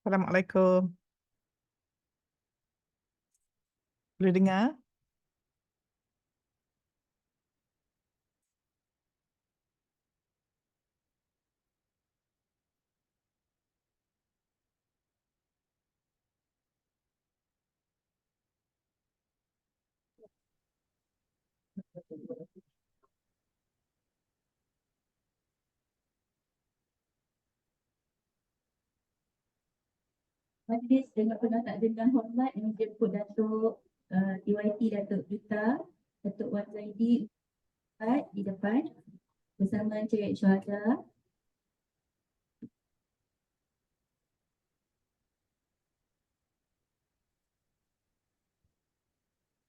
Assalamualaikum. Boleh dengar? Majlis dengan penuh takdim dan hormat menjemput Datuk DYT Datuk Duta Datuk Wan Zaidi di depan bersama Encik Syuhada.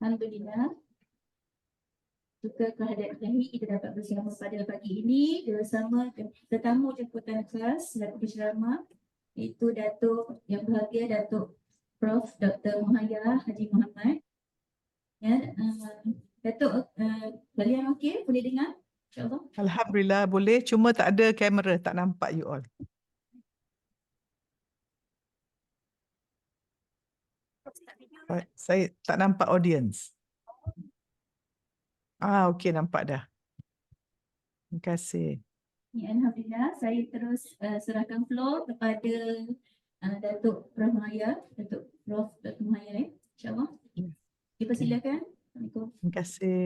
Alhamdulillah, juga kehadiran kami kita dapat bersama pada pagi ini bersama tetamu jemputan kelas Datuk Penceramah iaitu Datuk yang berbahagia Datuk Prof. Dr. Muhayya Haji Muhammad. Ya, Datuk, kalian okey? Boleh dengar? InsyaAllah. Alhamdulillah boleh, cuma tak ada kamera, tak nampak you all. Saya tak nampak audience. Okey, nampak dah. Terima kasih. Ya, Alhamdulillah, saya terus serahkan floor kepada Datuk Prof. Muhayya, Datuk Prof. Dr. Muhayya, insyaAllah. Dipersilakan. Assalamualaikum. Terima kasih.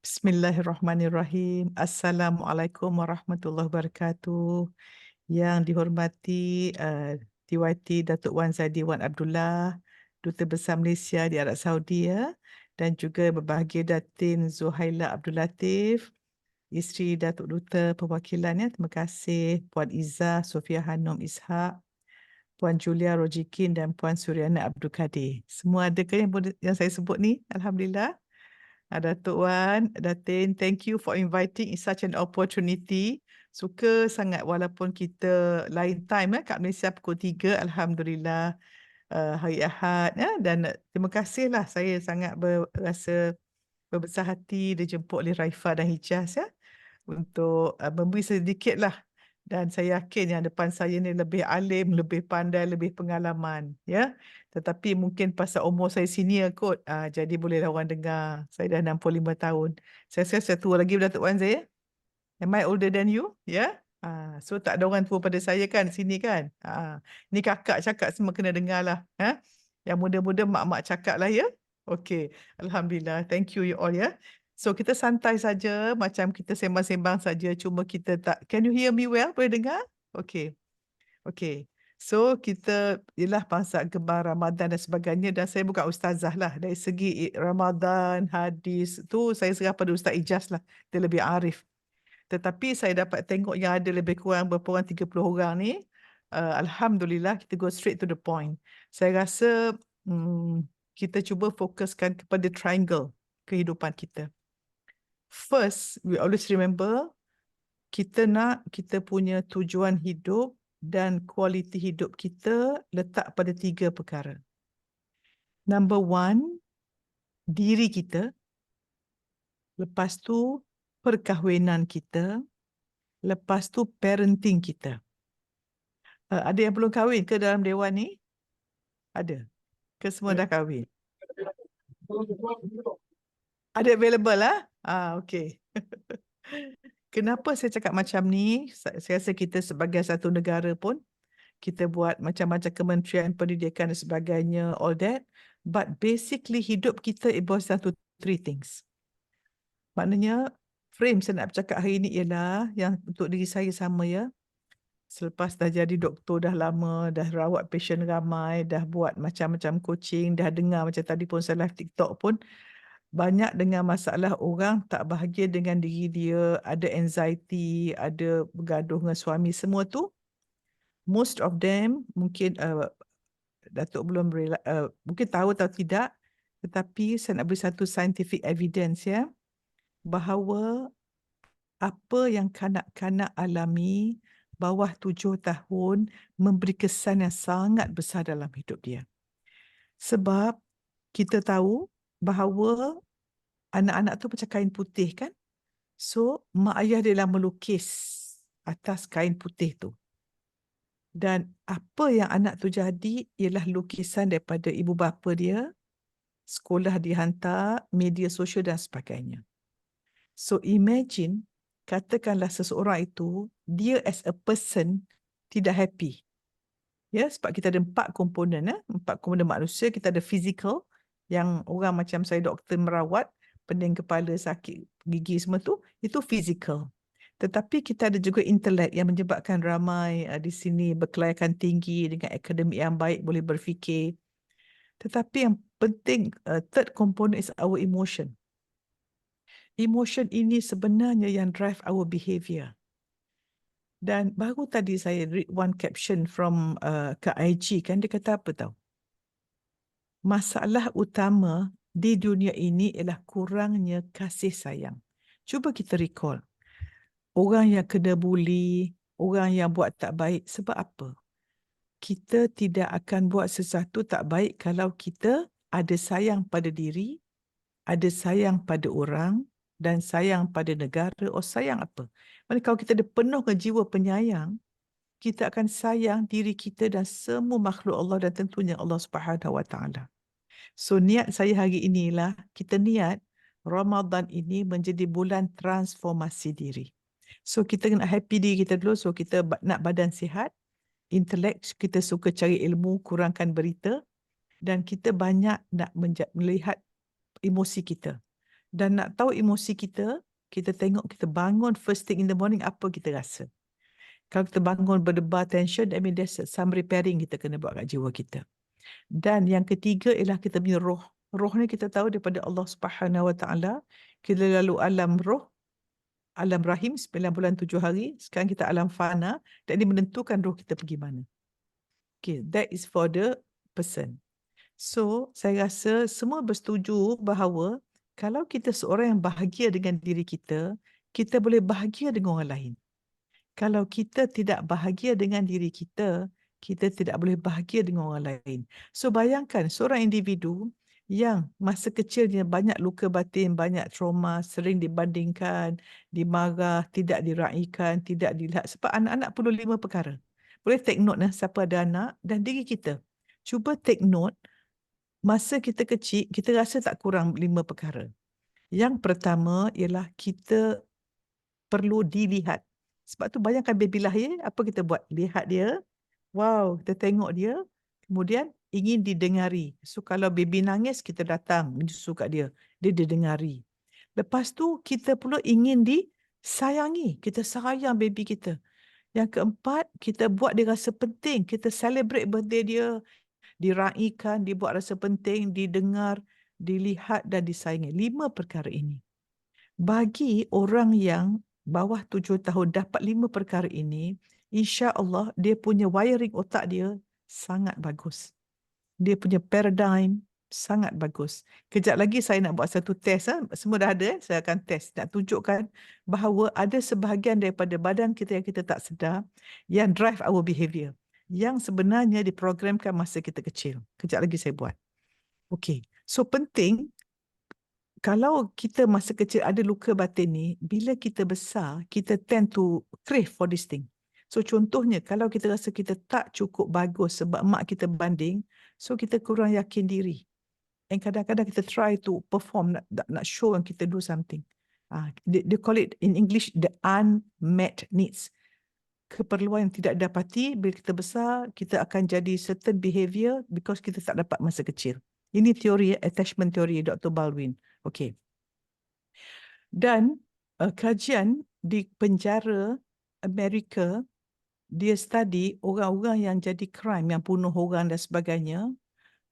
Bismillahirrahmanirrahim. Assalamualaikum warahmatullahi wabarakatuh. Yang dihormati DYT Datuk Wan Zaidi Wan Abdullah, Duta Besar Malaysia di Arab Saudi ya, dan juga berbahagia Datin Zuhaila Abdul Latif, isteri Datuk Duta Perwakilan ya. Terima kasih Puan Izzah Sofia Hanum Ishak, Puan Julia Rojikin dan Puan Suryana Abdul Kadir. Semua ada ke yang saya sebut ni? Alhamdulillah. Datuk Wan, Datin, thank you for inviting in such an opportunity. Suka sangat walaupun kita lain time kat Malaysia pukul 3, Alhamdulillah, hari Ahad ya, dan terima kasihlah, saya sangat berasa berbesar hati dijemput oleh Raifa dan Hijaz ya, untuk memberi sedikitlah, dan saya yakin yang depan saya ni lebih alim, lebih pandai, lebih pengalaman ya. Tetapi mungkin pasal umur saya senior kot, jadi bolehlah orang dengar. Saya dah 65 tahun. Saya rasa saya tua lagi Datuk Wan saya. Am I older than you? Ya. So tak ada orang tua pada saya kan sini kan. Ni kakak cakap semua kena dengar lah. Yang muda-muda mak-mak cakap lah ya. Okay. Alhamdulillah. Thank you all ya. So kita santai saja, macam kita sembang-sembang saja, cuma kita tak. Can you hear me well? Boleh dengar? Okay. Okay. So kita ialah bangsa gemar Ramadan dan sebagainya, dan saya bukan ustazah lah. Dari segi Ramadan, hadis tu saya serah pada Ustaz Ijaz lah. Dia lebih arif. Tetapi saya dapat tengok yang ada lebih kurang berapa orang, 30 orang ni. Alhamdulillah, kita go straight to the point. Saya rasa kita cuba fokuskan kepada triangle kehidupan kita. First, we always remember, kita nak kita punya tujuan hidup dan kualiti hidup kita letak pada 3 perkara. Number 1, diri kita. Lepas tu, perkahwinan kita. Lepas tu, parenting kita. Ada yang belum kahwin ke dalam dewan ni? Ada? Ke semua dah kahwin? Ada available lah? Okay. Kenapa saya cakap macam ni? Saya rasa kita sebagai satu negara pun, kita buat macam-macam kementerian pendidikan dan sebagainya, all that. But basically hidup kita it boils down to 3 things. Maknanya, frame saya nak bercakap hari ni ialah yang untuk diri saya sama ya. Selepas dah jadi doktor dah lama, dah rawat pasien ramai, dah buat macam-macam coaching, dah dengar macam tadi pun saya live TikTok pun, banyak dengar masalah orang tak bahagia dengan diri dia, ada anxiety, ada bergaduh dengan suami, semua tu. Most of them mungkin Datuk belum mungkin tahu atau tidak, tetapi saya nak beri satu scientific evidence ya, bahawa apa yang kanak-kanak alami bawah 7 tahun memberi kesan yang sangat besar dalam hidup dia. Sebab kita tahu bahawa anak-anak tu macam kain putih kan? So, mak ayah dia lah melukis atas kain putih tu. Dan apa yang anak tu jadi ialah lukisan daripada ibu bapa dia, sekolah dihantar, media sosial dan sebagainya. So imagine, katakanlah seseorang itu, dia as a person tidak happy. Ya, sebab kita ada 4 komponen, 4 komponen manusia. Kita ada physical, yang orang macam saya doktor merawat, pening kepala, sakit gigi semua tu, itu physical. Tetapi kita ada juga intelek yang menyebabkan ramai di sini berkelayakan tinggi dengan akademik yang baik, boleh berfikir. Tetapi yang penting, third component is our emotion. Emotion ini sebenarnya yang drive our behavior. Dan baru tadi saya read one caption from Kak IG, kan dia kata apa tahu? Masalah utama di dunia ini ialah kurangnya kasih sayang. Cuba kita recall. Orang yang kena bully, orang yang buat tak baik, sebab apa? Kita tidak akan buat sesuatu tak baik kalau kita ada sayang pada diri, ada sayang pada orang, dan sayang pada negara, atau sayang apa? Maksudnya kalau kita ada penuh dengan jiwa penyayang, kita akan sayang diri kita dan semua makhluk Allah dan tentunya Allah Subhanahu Wa Taala. So niat saya hari inilah kita niat Ramadan ini menjadi bulan transformasi diri. So kita kena happy diri kita dulu. So kita nak badan sihat, intelek, kita suka cari ilmu, kurangkan berita, dan kita banyak nak melihat emosi kita. Dan nak tahu emosi kita, kita tengok kita bangun first thing in the morning, apa kita rasa. Kalau kita bangun berdebar tension, I mean there's some repairing kita kena buat kat jiwa kita. Dan yang ketiga ialah kita punya roh. Roh ni kita tahu daripada Allah Subhanahu Wa Taala. Kita lalu alam roh, alam rahim 9 bulan 7 hari. Sekarang kita alam fana, dan ini menentukan roh kita pergi mana. Okay, that is for the person. So, saya rasa semua bersetuju bahawa kalau kita seorang yang bahagia dengan diri kita boleh bahagia dengan orang lain. Kalau kita tidak bahagia dengan diri kita tidak boleh bahagia dengan orang lain. So bayangkan seorang individu yang masa kecilnya banyak luka batin, banyak trauma, sering dibandingkan, dimarah, tidak diraikan, tidak dilihat. Sebab anak-anak perlu 5 perkara. Boleh take note siapa ada anak dan diri kita. Cuba take note, masa kita kecil, kita rasa tak kurang 5 perkara. Yang pertama ialah kita perlu dilihat. Sebab tu bayangkan baby lahir, apa kita buat? Lihat dia. Wow, kita tengok dia. Kemudian ingin didengari. So kalau baby nangis, kita datang menyusu kat dia. Dia didengari. Lepas tu kita pula ingin disayangi. Kita sayang baby kita. Yang keempat, kita buat dia rasa penting. Kita celebrate birthday dia. Diraikan, dibuat rasa penting, didengar, dilihat dan disayangi. 5 perkara ini. Bagi orang yang bawah 7 tahun dapat 5 perkara ini, insya-Allah dia punya wiring otak dia sangat bagus. Dia punya paradigm sangat bagus. Kejap lagi saya nak buat satu test. Semua dah ada. Saya akan test. Nak tunjukkan bahawa ada sebahagian daripada badan kita yang kita tak sedar yang drive our behavior. Yang sebenarnya diprogramkan masa kita kecil. Kejap lagi saya buat. Okey. So penting, kalau kita masa kecil ada luka batin ni, bila kita besar, kita tend to crave for this thing. So contohnya, kalau kita rasa kita tak cukup bagus sebab mak kita banding, so kita kurang yakin diri. And kadang-kadang kita try to perform, nak show yang kita do something. They call it in English, the unmet needs. Keperluan yang tidak dapati, bila kita besar, kita akan jadi certain behavior because kita tak dapat masa kecil. Ini teori, attachment theory Dr. Baldwin. Okey. Dan kajian di penjara Amerika, dia study orang-orang yang jadi crime, yang bunuh orang dan sebagainya,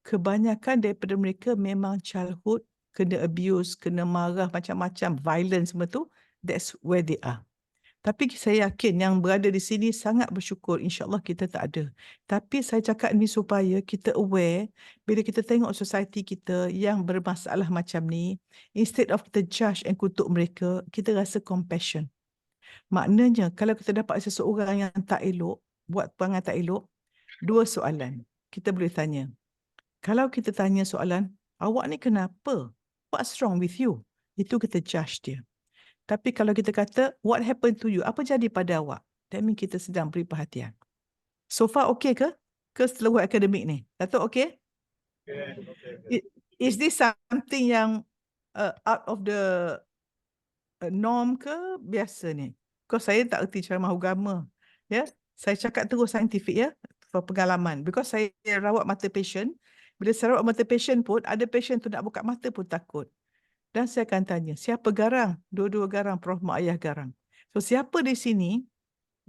kebanyakan daripada mereka memang childhood, kena abuse, kena marah, macam-macam, violence semua tu, that's where they are. Tapi saya yakin yang berada di sini sangat bersyukur. InsyaAllah kita tak ada. Tapi saya cakap ni supaya kita aware, bila kita tengok society kita yang bermasalah macam ni, instead of kita judge and kutuk mereka, kita rasa compassion. Maknanya kalau kita dapat seseorang yang tak elok, buat perangai tak elok, 2 soalan. Kita boleh tanya. Kalau kita tanya soalan, awak ni kenapa? What's wrong with you? Itu kita judge dia. Tapi kalau kita kata, what happened to you? Apa jadi pada awak? That means kita sedang beri perhatian. So far okay ke? Ke setelah buat akademik ni? Datuk okay? Is this something yang out of the norm ke biasa ni? Because saya tak erti ceramah agama. Ya, saya cakap terus saintifik ya, for pengalaman. Because saya rawat mata patient. Bila saya rawat mata patient pun, ada patient tu nak buka mata pun takut. Dan saya akan tanya, siapa garang? Dua-dua garang, Prof. Mak Ayah garang. So siapa di sini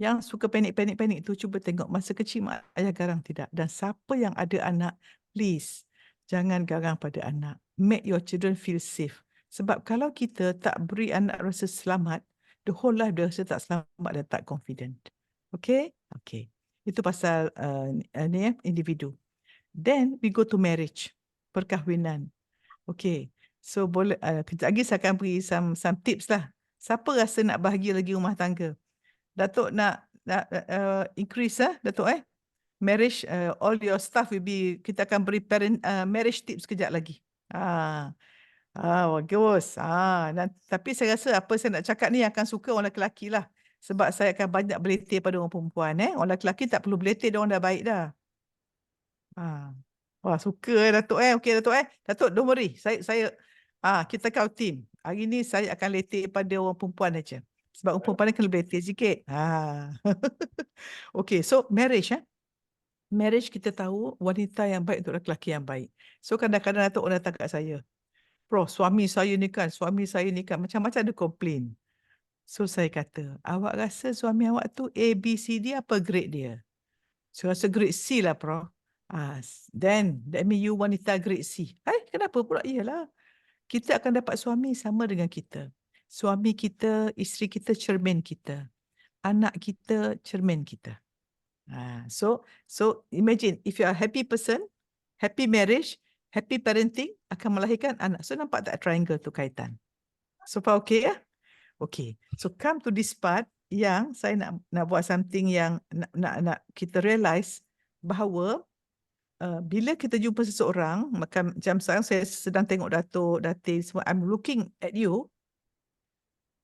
yang suka panik-panik tu, cuba tengok masa kecil mak ayah garang tidak. Dan siapa yang ada anak, please jangan garang pada anak. Make your children feel safe. Sebab kalau kita tak beri anak rasa selamat, the whole life dia rasa tak selamat dan tak confident. Okay? Okay. Itu pasal individu. Then we go to marriage. Perkahwinan. Okay. So boleh kejap lagi saya akan beri some tips lah. Siapa rasa nak bahagia lagi rumah tangga? Datuk nak increase Datuk marriage, all your staff will be, kita akan beri parent marriage tips kejap lagi. Bagus. Tapi saya rasa apa saya nak cakap ni akan suka orang lelaki lah. Sebab saya akan banyak berletir pada orang perempuan. Orang lelaki tak perlu berletir, dia orang dah baik dah. Wah, suka Datuk Okey Datuk Datuk, don't worry. Kita kau team. Hari ni saya akan letir pada orang perempuan aja. Sebab orang perempuan ni kena berletir sikit. Okey, so marriage Marriage kita tahu wanita yang baik untuk lelaki yang baik. So kadang-kadang Datuk orang datang kat saya. Prof, suami saya ni kan, macam-macam ada komplain. So saya kata, awak rasa suami awak tu A, B, C, D apa grade dia? Saya rasa grade C lah, Prof. Then, that mean you wanita grade C. Kenapa pula? Iyalah. Kita akan dapat suami sama dengan kita. Suami kita, isteri kita, cermin kita. Anak kita, cermin kita. So imagine, if you are a happy person, happy marriage, happy parenting, akan melahirkan anak. So nampak tak triangle tu kaitan? So far okay ya? Okay. So come to this part yang saya nak buat something yang nak kita realize bahawa bila kita jumpa seseorang, macam sekarang saya sedang tengok Datuk, Datin, semua, I'm looking at you.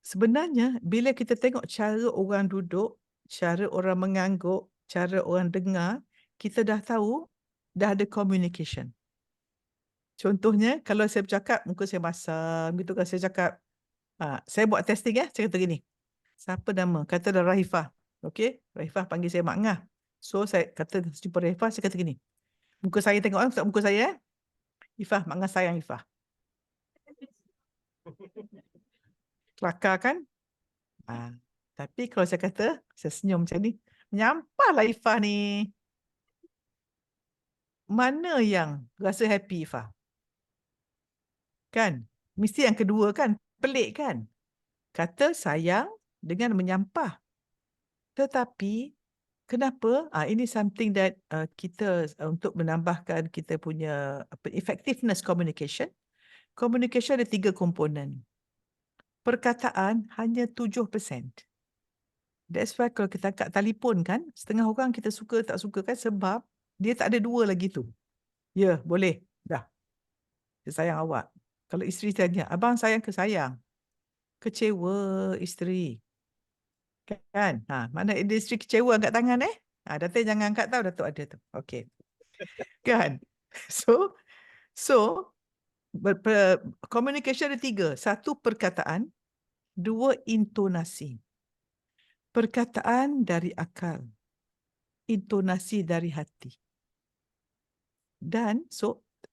Sebenarnya, bila kita tengok cara orang duduk, cara orang mengangguk, cara orang dengar, kita dah tahu, dah ada communication. Contohnya, kalau saya bercakap, muka saya masam, gitu kan, saya cakap, saya buat testing saya kata gini, siapa nama? Kata dah Rahifah. Okay, Rahifah panggil saya Mak Ngah. So, saya kata, jumpa Rahifah, saya kata gini, muka saya tengok, muka saya, Ifah, Mak Ngah sayang Ifah. Kelakar kan? Tapi kalau saya kata, saya senyum macam ni, menyampahlah Ifah ni. Mana yang rasa happy Ifah? Kan? Mesti yang kedua kan? Pelik kan? Kata sayang dengan menyampah. Tetapi, kenapa? Ini something that kita untuk menambahkan kita punya effectiveness communication. Communication ada 3 komponen. Perkataan hanya 7%. That's why kalau kita angkat telefon kan, setengah orang kita suka tak suka kan sebab dia tak ada 2 lagi tu. Ya, boleh. Dah. Saya sayang awak. Kalau isteri tanya, abang sayang ke sayang? Kecewa isteri. Kan? Mana isteri kecewa angkat tangan Datuk jangan angkat tahu, Datuk ada tu. Okey. Kan? So communication ada 3. 1 perkataan, 2 intonasi. Perkataan dari akal, intonasi dari hati. Dan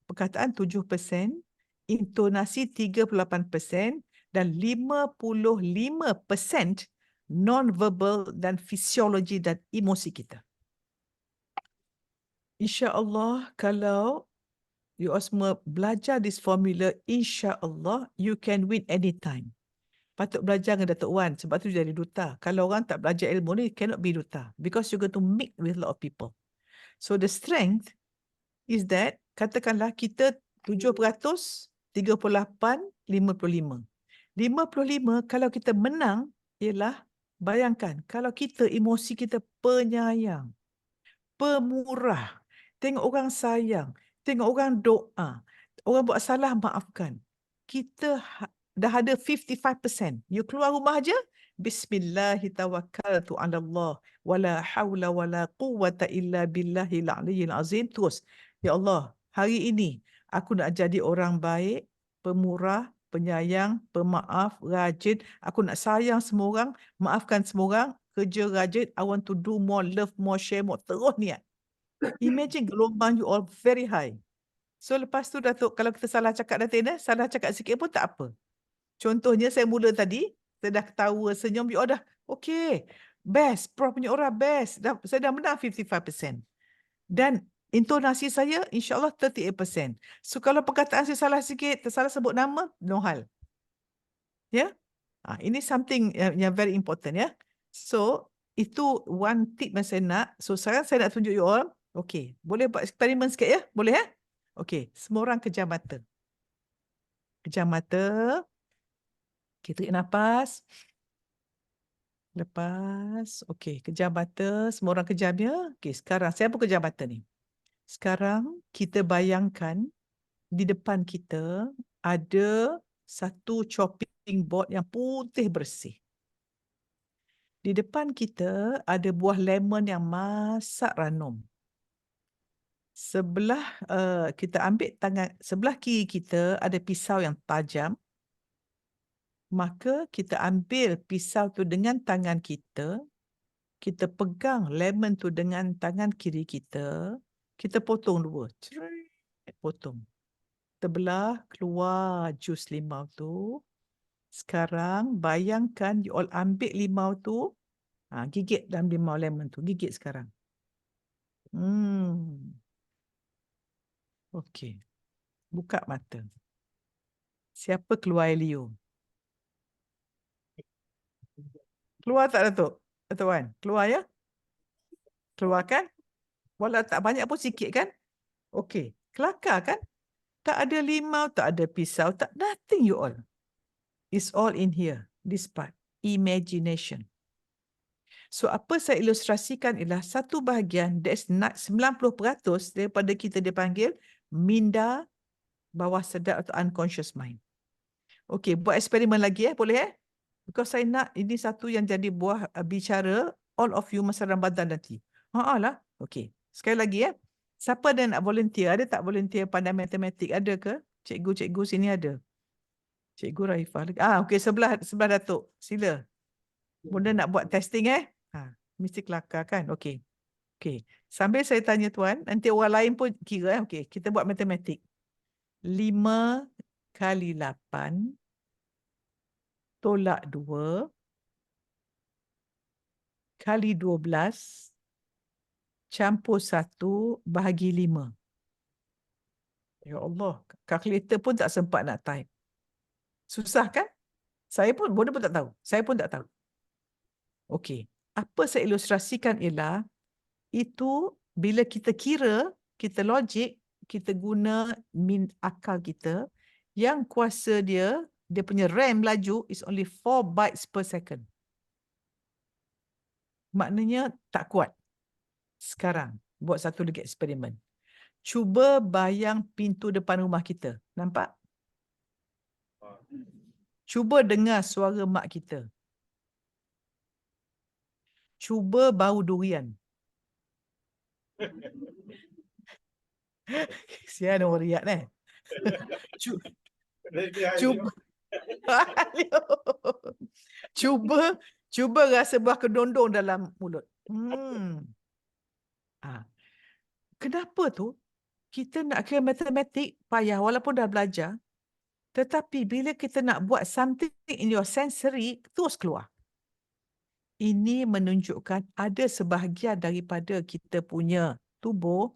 perkataan 7%, intonasi 38% dan 55% non-verbal dan fisiologi dan emosi kita. InsyaAllah kalau you all semua belajar this formula, insyaAllah you can win anytime. Patut belajar dengan Datuk Wan sebab tu jadi duta. Kalau orang tak belajar ilmu ni, cannot be duta. Because you're going to meet with a lot of people. So the strength is that, katakanlah kita 7%, 38, 55. 55 kalau kita menang, ialah bayangkan, kalau kita emosi kita penyayang, pemurah, tengok orang sayang, tengok orang doa, orang buat salah maafkan. Kita dah ada 55%. You keluar rumah aja, Bismillahi tawakkaltu 'ala Allah wala haula wala quwwata illa billahil aliyyil azim. Terus, ya Allah, hari ini aku nak jadi orang baik, pemurah, penyayang, pemaaf, rajin. Aku nak sayang semua orang, maafkan semua orang, kerja rajin. I want to do more, love more, share more. Terus niat. Imagine gelombang you all very high. So lepas tu Datuk, kalau kita salah cakap Datin, salah cakap sikit pun tak apa. Contohnya saya mula tadi, saya dah ketawa, senyum, you all dah, okay, best, Prof punya orang best. Saya dah menang 55%. Dan intonasi saya, insyaAllah 38%. So kalau perkataan saya salah sikit, tersalah sebut nama, no hal. Ya? Ini something yang very important ya. So, itu one tip yang saya nak. So, sekarang saya nak tunjuk you all. Okay, boleh buat eksperimen sikit ya? Boleh ya? Okay, semua orang kejam mata. Kejam mata. Kita tarik nafas. Lepas. Okay, kejam mata. Semua orang kejam ya. Okay, sekarang saya pun kejam mata ni. Sekarang kita bayangkan di depan kita ada satu chopping board yang putih bersih. Di depan kita ada buah lemon yang masak ranum. Kita ambil tangan, sebelah kiri kita ada pisau yang tajam. Maka kita ambil pisau tu dengan tangan kita. Kita pegang lemon tu dengan tangan kiri kita. Kita potong dua. Potong. Terbelah, keluar jus limau tu. Sekarang bayangkan you all ambil limau tu. Gigit dalam limau lemon tu. Gigit sekarang. Okey. Buka mata. Siapa keluar air liur? Keluar tak Datuk? Datuk Wan? Keluar ya? Keluar kan? Walau tak banyak pun sikit kan? Okey. Kelakar kan? Tak ada limau, tak ada pisau, tak nothing you all. It's all in here. This part. Imagination. So apa saya ilustrasikan ialah satu bahagian, that's not 90% daripada kita dipanggil minda bawah sedar atau unconscious mind. Okey, buat eksperimen lagi boleh Because saya nak ini satu yang jadi buah bicara all of you masa Ramadan nanti. Lah. Okey. Sekali lagi Siapa ada nak volunteer? Ada tak volunteer pandai matematik? Ada ke? Cikgu-cikgu sini ada. Cikgu Raifah. Okey, sebelah Datuk. Sila. Bunda nak buat testing mesti kelakar kan? Okey. Okey. Sambil saya tanya tuan, nanti orang lain pun kira Okey, kita buat matematik. 5 kali 8 tolak 2 kali 12 campur 1 bahagi 5. Ya Allah, kalkulator pun tak sempat nak type. Susah kan? Bunda pun tak tahu. Saya pun tak tahu. Okey. Apa saya ilustrasikan ialah itu bila kita kira, kita logik, kita guna akal kita, yang kuasa dia punya RAM laju is only 4 bytes per second. Maknanya tak kuat. Sekarang, buat satu lagi eksperimen. Cuba bayang pintu depan rumah kita. Nampak? Cuba dengar suara mak kita. Cuba bau durian. Sian orang riak Cuba cuba rasa buah kedondong dalam mulut. Kenapa tu? Kita nak kira matematik payah walaupun dah belajar. Tetapi bila kita nak buat something in your sensory, terus keluar. Ini menunjukkan ada sebahagian daripada kita punya tubuh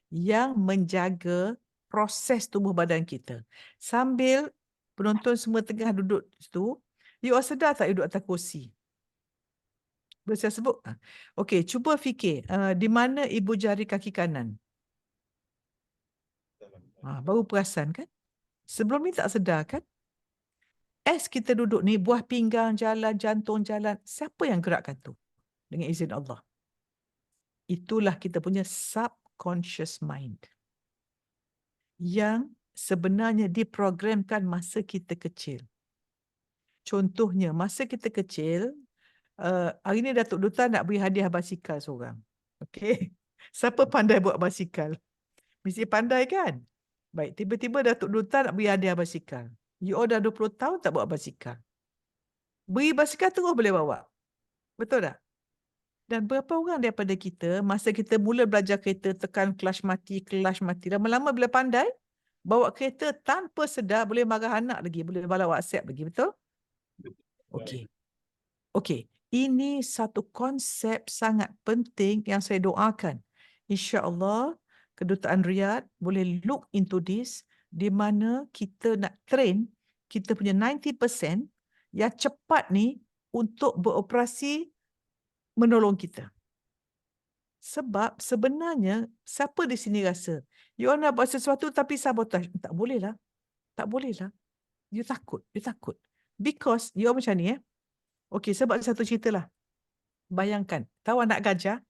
yang menjaga proses tubuh badan kita. Sambil penonton semua tengah duduk situ, you all sedar tak duduk atas kursi? Boleh saya sebut? Okey, cuba fikir. Di mana ibu jari kaki kanan? Baru perasan kan? Sebelum ni tak sedar kan? As kita duduk ni, buah pinggang jalan, jantung jalan. Siapa yang gerakkan tu? Dengan izin Allah. Itulah kita punya subconscious mind. Yang sebenarnya diprogramkan masa kita kecil. Contohnya, masa kita kecil, hari ni Datuk Duta nak beri hadiah basikal seorang. Okey. Siapa pandai buat basikal? Mesti pandai kan? Baik, tiba-tiba Datuk Duta nak beri hadiah basikal. You all dah 20 tahun tak bawa basikal. Beri basikal terus boleh bawa. Betul tak? Dan berapa orang daripada kita, masa kita mula belajar kereta, tekan clutch mati, lama-lama bila pandai, bawa kereta tanpa sedar, boleh marah anak lagi, boleh balas WhatsApp lagi, betul? Okey. Okey, ini satu konsep sangat penting yang saya doakan. InsyaAllah, Kedutaan Riyadh boleh look into this, di mana kita nak train kita punya 90% yang cepat ni untuk beroperasi menolong kita. Sebab sebenarnya, siapa di sini rasa, you all nak buat sesuatu tapi sabotage. Tak boleh lah. Tak boleh lah. You takut. Because, you all macam ni Okey, sebab satu cerita lah. Bayangkan, tahu anak gajah?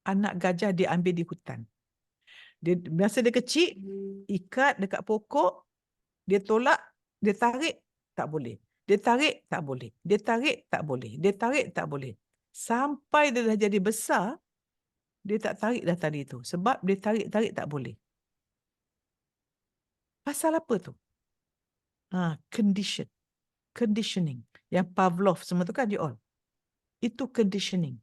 Anak gajah dia ambil di hutan. Masa dia kecil, ikat dekat pokok, dia tolak, dia tarik, tak boleh. Dia tarik, tak boleh. Dia tarik, tak boleh. Dia tarik, tak boleh. Sampai dia dah jadi besar, dia tak tarik dah tali tu. Sebab dia tarik-tarik tak boleh. Pasal apa tu? Conditioning. Yang Pavlov semua tu kan, you all. Itu conditioning.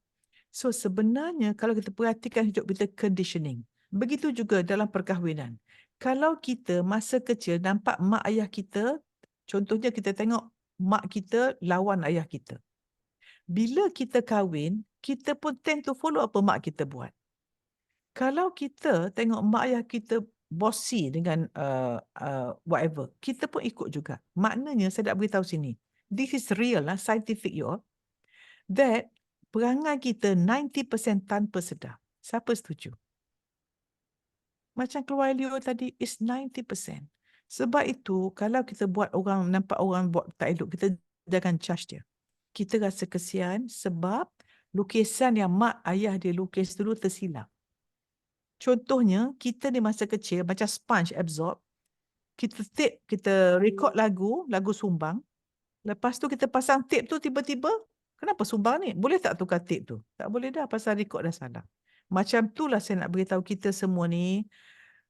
So sebenarnya kalau kita perhatikan hidup kita conditioning. Begitu juga dalam perkahwinan. Kalau kita masa kecil nampak mak ayah kita, contohnya kita tengok mak kita lawan ayah kita. Bila kita kahwin, kita pun tend to follow apa mak kita buat. Kalau kita tengok mak ayah kita bossy dengan whatever, kita pun ikut juga. Maknanya saya nak beritahu sini. This is real lah, scientific you all. That perangai kita 90% tanpa sedar. Siapa setuju? Macam keluar Leo tadi, is 90%. Sebab itu, kalau kita nampak orang buat tak elok, kita jangan judge dia. Kita rasa kesian sebab lukisan yang mak ayah dia lukis dulu tersilap. Contohnya, kita di masa kecil macam sponge absorb. Kita tape, kita record lagu sumbang. Lepas tu kita pasang tape tu tiba-tiba, kenapa sumbang ni? Boleh tak tukar tape tu? Tak boleh dah, pasal record dah salah. Macam itulah saya nak beritahu kita semua ni,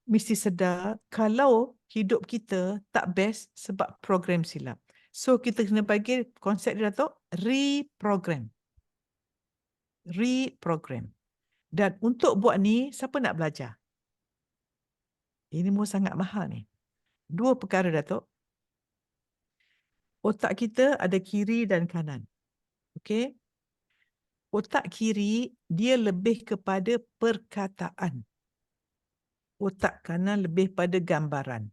mesti sedar kalau hidup kita tak best sebab program silap. So kita kena bagi konsep dia tu reprogram. Dan untuk buat ni, siapa nak belajar? Ini mau sangat mahal ni. Dua perkara, Datuk. Otak kita ada kiri dan kanan. Okey? Otak kiri, dia lebih kepada perkataan. Otak kanan lebih pada gambaran.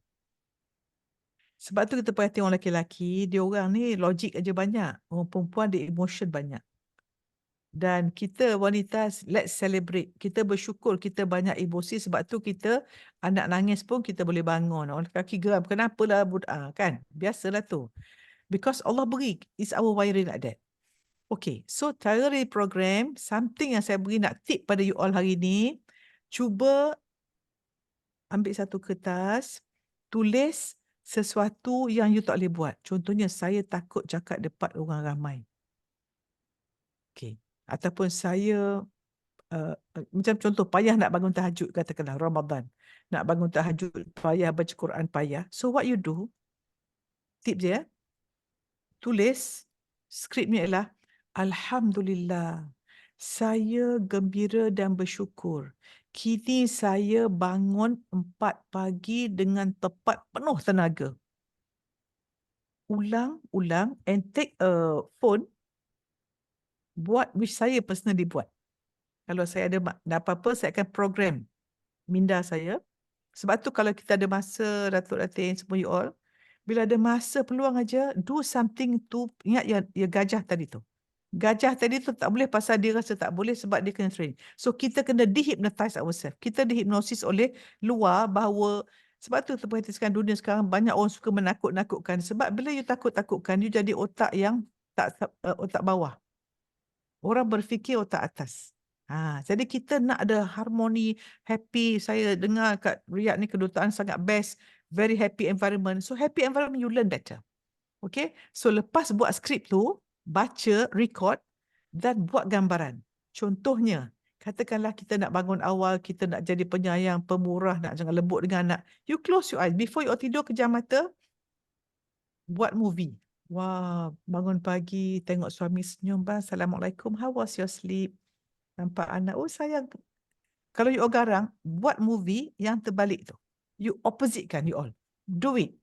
Sebab tu kita perhati orang lelaki-lelaki, dia orang ni logik aja banyak. Orang perempuan dia emotion banyak. Dan kita wanita, let's celebrate. Kita bersyukur kita banyak emosi, sebab tu kita anak nangis pun kita boleh bangun. Orang lelaki geram, kenapalah kan? Biasalah tu. Because Allah beri, it's our wiring like that. Okay, so cara reprogram, something yang saya beri nak tip pada you all hari ni, cuba ambil satu kertas, tulis sesuatu yang you tak boleh buat. Contohnya, saya takut cakap depan orang ramai. Okay. Ataupun saya, macam contoh, payah nak bangun tahajud, katakanlah Ramadan. Nak bangun tahajud, payah baca Quran, payah. So what you do, tip je, tulis, skripnya ialah, Alhamdulillah, saya gembira dan bersyukur. Kini saya bangun 4 pagi dengan tepat penuh tenaga. Ulang, and take a phone, buat which saya personally buat. Kalau saya ada apa-apa, saya akan program minda saya. Sebab tu kalau kita ada masa, Datuk Datin, semua you all, bila ada masa peluang aja, do something to, ingat ya gajah tadi tu. Gajah tadi tu tak boleh pasal dia rasa tak boleh sebab dia kena train. So kita kena dehypnotize ourselves. Kita dihipnosis oleh luar bahawa, sebab tu terperhatikan dunia sekarang banyak orang suka menakut-nakutkan. Sebab bila you takut-takutkan, you jadi otak yang otak bawah. Orang berfikir otak atas. Jadi kita nak ada harmoni, happy. Saya dengar kat Riyadh ni kedutaan sangat best, very happy environment. So happy environment, you learn better. Okay, so lepas buat skrip tu, baca, record dan buat gambaran. Contohnya, katakanlah kita nak bangun awal, kita nak jadi penyayang, pemurah, nak jangan lembut dengan anak. You close your eyes. Before you tidur, kejam mata, buat movie. Wah, bangun pagi, tengok suami senyum, bang, Assalamualaikum, how was your sleep? Nampak anak, oh sayang. Kalau you garang, buat movie yang terbalik tu. You opposite kan, you all. Do it.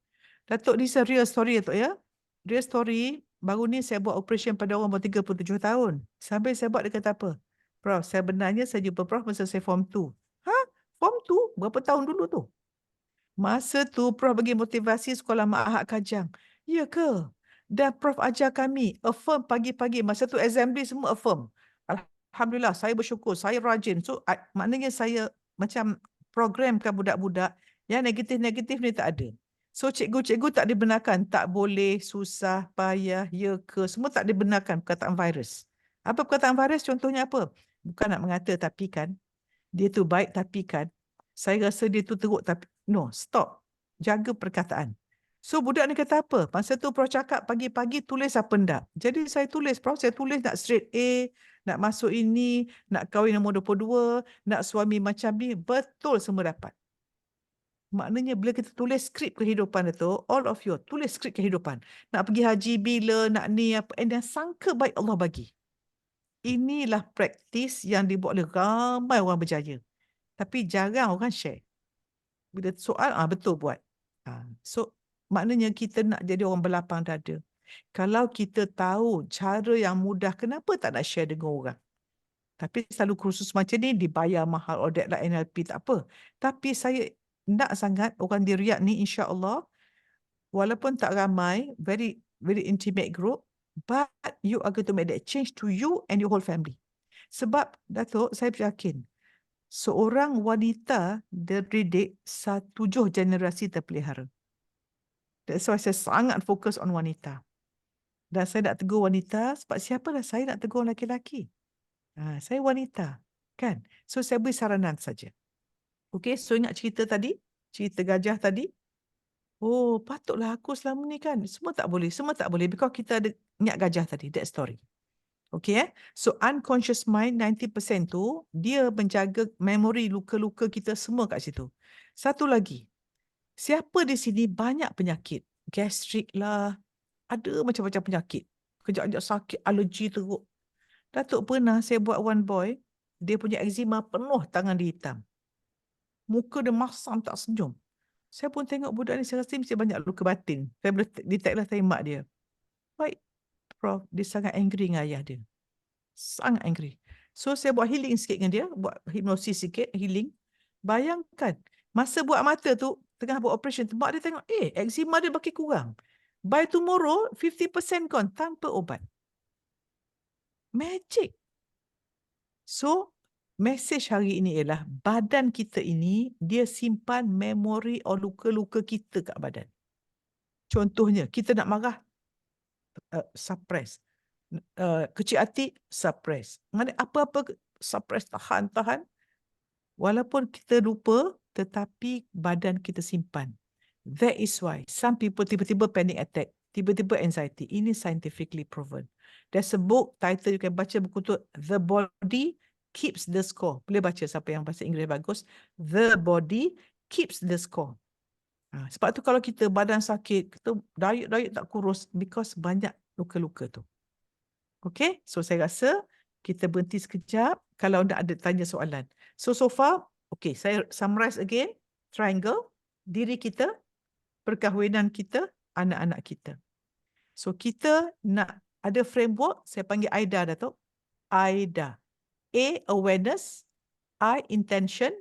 Datuk, this is a real story, Datuk, ya. Real story, baru ni saya buat operation pada orang umur 37 tahun. Sampai saya buat, dia kata apa? Prof, sebenarnya saya jumpa Prof masa saya form 2. Ha? Form 2? Berapa tahun dulu tu? Masa tu Prof bagi motivasi sekolah Mak Ahad Kajang. Ya ke? Dan Prof ajar kami affirm pagi-pagi. Masa tu assembly semua affirm. Alhamdulillah, saya bersyukur. Saya rajin. So, maknanya saya macam programkan budak-budak yang negatif-negatif ni tak ada. So, cikgu-cikgu tak dibenarkan. Tak boleh, susah, payah, ya ke. Semua tak dibenarkan perkataan virus. Apa perkataan virus? Contohnya apa? Bukan nak mengata tapi kan. Dia tu baik tapi kan. Saya rasa dia tu teruk tapi no, stop. Jaga perkataan. So budak ni kata apa? Masa tu Prof cakap pagi-pagi tulis apa ndak. Jadi saya tulis, Prof saya tulis nak straight A, nak masuk ini, nak kahwin nombor 22, nak suami macam ni, betul semua dapat. Maknanya bila kita tulis skrip kehidupan itu, all of you tulis skrip kehidupan. Nak pergi haji bila, nak ni apa, and then sangka baik Allah bagi. Inilah praktis yang dibuat oleh ramai orang berjaya. Tapi jarang orang share. Bila soal, betul buat. So, maknanya kita nak jadi orang berlapang dada. Kalau kita tahu cara yang mudah, kenapa tak nak share dengan orang? Tapi selalu kursus macam ni dibayar mahal, or that like NLP, tak apa. Tapi saya nak sangat orang di Riyadh ni, insya-Allah, walaupun tak ramai, very very intimate group, but you are going to make that change to you and your whole family. Sebab, Datuk, saya yakin, seorang wanita dididik 7 generasi terpelihara. That's why saya sangat fokus on wanita. Dan saya nak tegur wanita sebab siapalah saya nak tegur lelaki-lelaki. Saya wanita. Kan? So saya beri saranan saja. Okay, so ingat cerita tadi? Cerita gajah tadi? Oh, patutlah aku selama ni kan. Semua tak boleh. Semua tak boleh. Because kita ada ingat gajah tadi. That story. Okay, so unconscious mind 90% tu, dia menjaga memori luka-luka kita semua kat situ. Satu lagi, siapa di sini banyak penyakit? Gastrik lah, ada macam-macam penyakit. Kejap-kejap sakit, alergi teruk. Datuk pernah saya buat one boy, dia punya eczema penuh tangan dia hitam. Muka dia masam tak senyum. Saya pun tengok budak ni, saya rasa mesti banyak luka batin. Saya boleh detect lah tembak dia. Baik, Prof, dia sangat angry dengan ayah dia. Sangat angry. So, saya buat healing sikit dengan dia, buat hipnosis sikit, healing. Bayangkan, masa buat mata tu, tengah buat operation, mak dia tengok, eczema dia makin kurang. By tomorrow, 50% gone, tanpa ubat. Magic. So, message hari ini ialah, badan kita ini, dia simpan memori or luka-luka kita kat badan. Contohnya, kita nak marah, suppress. Kecil hati, suppress. Mana apa-apa suppress, tahan. Walaupun kita lupa, tetapi badan kita simpan. That is why some people tiba-tiba panic attack, tiba-tiba anxiety. Ini scientifically proven. There's a book, title you can baca buku tu, The Body Keeps the Score. Boleh baca siapa yang bahasa Inggeris bagus. The Body Keeps the Score. Sebab tu kalau kita badan sakit, kita diet tak kurus, because banyak luka-luka tu. Okay, so saya rasa kita berhenti sekejap kalau nak ada tanya soalan. So far, okay, saya summarize again. Triangle, diri kita, perkahwinan kita, anak-anak kita. So kita nak ada framework, saya panggil AIDA, Datuk. AIDA. A, awareness. I, intention.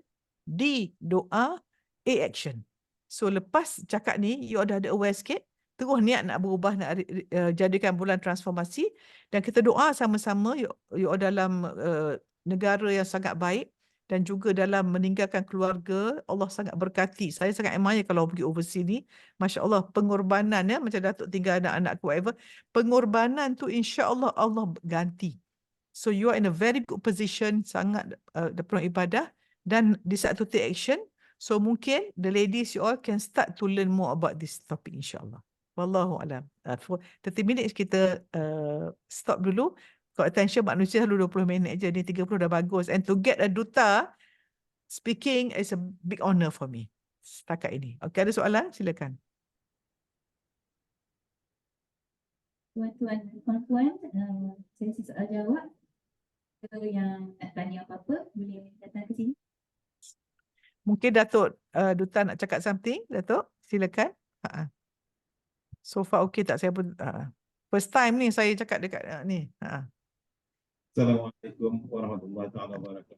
D, doa. A, action. So lepas cakap ni, you dah ada aware sikit, terus niat nak berubah, nak jadikan bulan transformasi, dan kita doa sama-sama, you dalam negara yang sangat baik, dan juga dalam meninggalkan keluarga, Allah sangat berkati. Saya sangat admire kalau pergi overseas ni, Masya Allah, pengorbanan, ya, macam Datuk tinggal anak-anak, whatever, pengorbanan tu insya-Allah Allah ganti. So you are in a very good position, sangat penuh ibadah, dan di saat tu take action. So mungkin the ladies you all can start to learn more about this topic, insya-Allah. Wallahu alam. 30 minit kita stop dulu. Kalau attention manusia selalu 20 minit je. Ni 30 dah bagus. And to get a duta speaking is a big honor for me. Setakat ini. Okey, ada soalan? Silakan. Tuan-tuan dan puan-puan, sesi soal jawab. Kalau yang nak tanya apa-apa, boleh datang ke sini. Mungkin Datuk Duta nak cakap something, Datuk? Silakan. Ha. So far okey tak? Saya pun first time ni saya cakap dekat ni. Ha. Assalamualaikum warahmatullahi wabarakatuh.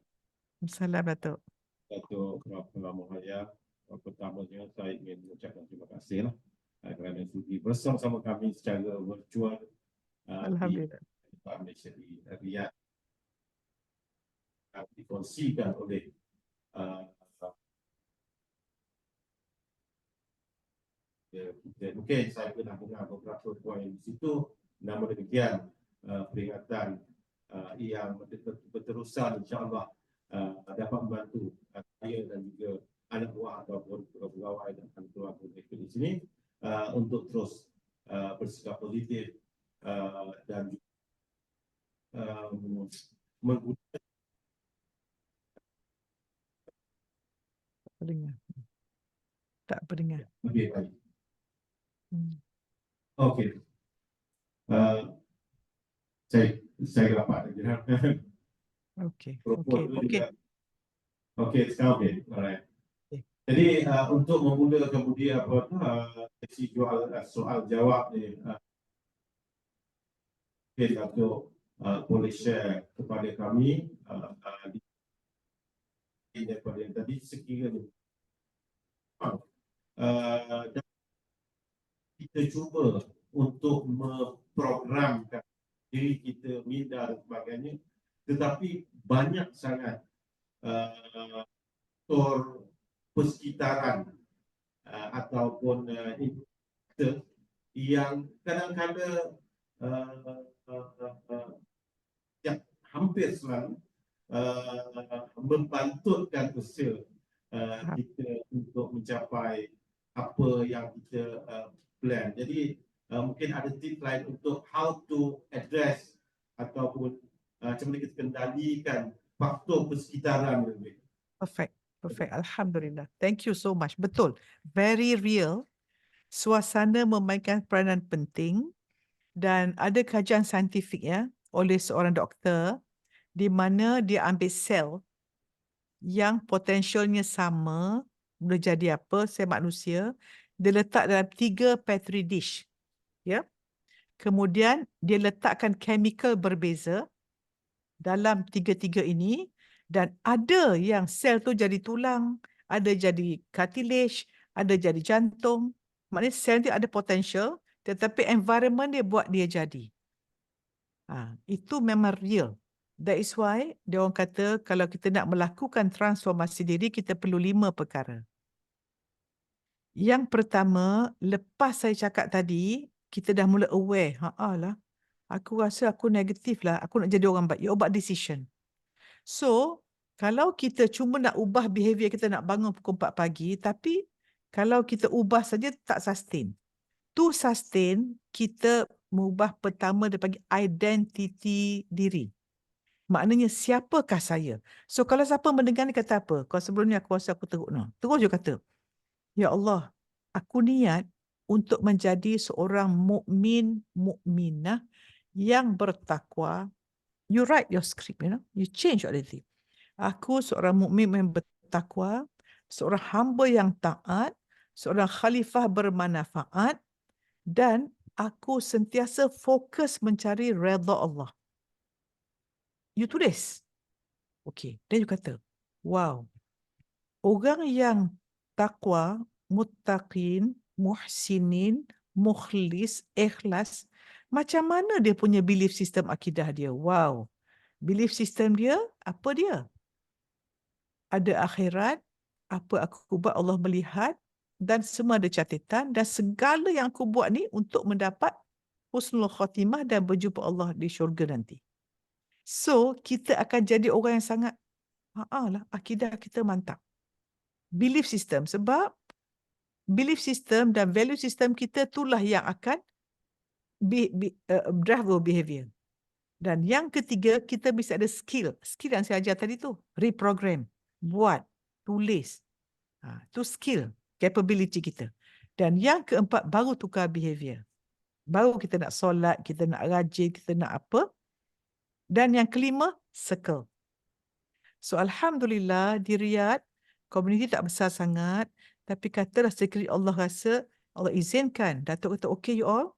Salam Datuk. Datuk Rahmat Muhaya. Pertamanya saya ingin mengucapkan terima kasih kerana sudi bersama-sama kami secara virtual Alhamdulillah. di Malaysia di Riyadh, dikongsikan oleh kita. Mungkin saya pernah dengar beberapa poin di situ. Namun demikian peringatan yang berterusan insya-Allah dapat membantu saya dan juga anak buah ataupun pegawai dan keluarga mereka di sini untuk terus bersikap positif dan menggunakan tak pendengar. lebih baik. Okey. Saya dapat dengar. Okey. Okey. Okey, sekarang okey. Alright. Okay. Jadi untuk memula kemudian sesi soal jawab ni, Datuk boleh share kepada kami daripada yang tadi sekiranya kita cuba untuk memprogramkan diri kita, minda dan sebagainya, tetapi banyak sangat faktor persekitaran ataupun yang kadang-kadang yang hampir selalu membantutkan usaha kita untuk mencapai apa yang kita plan. Jadi mungkin ada tips lain untuk how to address ataupun macam mana kita kendalikan faktor persekitaran lebih. Perfect. Alhamdulillah. Thank you so much. Betul. Very real. Suasana memainkan peranan penting dan ada kajian saintifik oleh seorang doktor di mana dia ambil sel yang potensialnya sama, boleh jadi apa, sel manusia, dia letak dalam 3 petri dish. Kemudian dia letakkan chemical berbeza dalam 3 ini dan ada yang sel tu jadi tulang, ada jadi cartilage, ada jadi jantung. Maknanya sel dia ada potential tetapi environment dia buat dia jadi. Itu memang real. That is why dia orang kata kalau kita nak melakukan transformasi diri kita perlu 5 perkara. Yang pertama, lepas saya cakap tadi, kita dah mula aware. Aku rasa aku negatif lah. Aku nak jadi orang baik. You buat decision. So, kalau kita cuma nak ubah behavior kita nak bangun pukul 4 pagi, tapi kalau kita ubah saja tak sustain. To sustain, kita mengubah pertama daripada identiti diri. Maknanya siapakah saya? So, kalau siapa mendengar ni kata apa? Kalau sebelum ni aku rasa aku teruk. Terus je kata, Ya Allah, aku niat untuk menjadi seorang mukminah yang bertakwa. You write your script, you change everything. Aku seorang mukmin yang bertakwa, seorang hamba yang taat, seorang khalifah bermanfaat, dan aku sentiasa fokus mencari redha Allah. You tulis. Okey, dan you kata, wow, orang yang takwa, muttaqin, muhsinin, mukhlis, ikhlas, macam mana dia punya belief system akidah dia? Wow. Belief system dia, apa dia? Ada akhirat, apa aku buat Allah melihat, dan semua ada catatan, dan segala yang aku buat ni untuk mendapat husnul khatimah dan berjumpa Allah di syurga nanti. So, kita akan jadi orang yang sangat, akidah kita mantap. Belief system. Sebab belief system dan value system kita itulah yang akan drive our behavior. Dan yang ketiga, kita mesti ada skill. Skill yang saya ajar tadi tu. Reprogram. Buat. Tulis. Tu skill. Capability kita. Dan yang keempat, baru tukar behavior. Baru kita nak solat, kita nak rajin, kita nak apa. Dan yang kelima, circle. So Alhamdulillah di Riyadh, komuniti tak besar sangat. Tapi katalah sekali Allah rasa, Allah izinkan. Datuk kata, okay you all,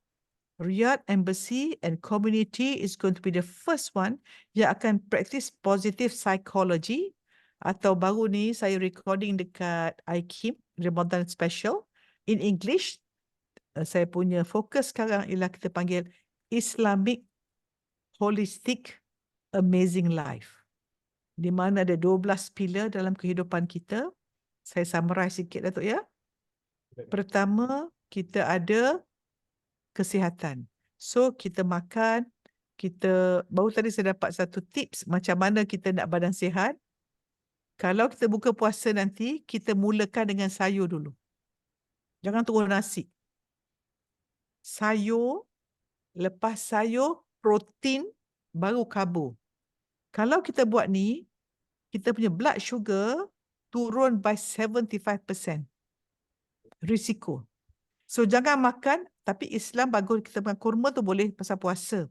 Riyadh Embassy and community is going to be the first one yang akan practice positive psychology, atau baru ni saya recording dekat IKIM Ramadan Special in English. Saya punya fokus sekarang ialah kita panggil Islamic Holistic Amazing Life, di mana ada 12 pilar dalam kehidupan kita. Saya summarize sikit Datuk ya. Pertama, kita ada kesihatan. So, kita makan, baru tadi saya dapat satu tips macam mana kita nak badan sihat. Kalau kita buka puasa nanti, kita mulakan dengan sayur dulu. Jangan turun nasi. Sayur, lepas sayur, protein, baru karbo. Kalau kita buat ni, kita punya blood sugar turun by 75%. Risiko. So, jangan makan, tapi Islam bagus kita makan kurma tu boleh pasal puasa.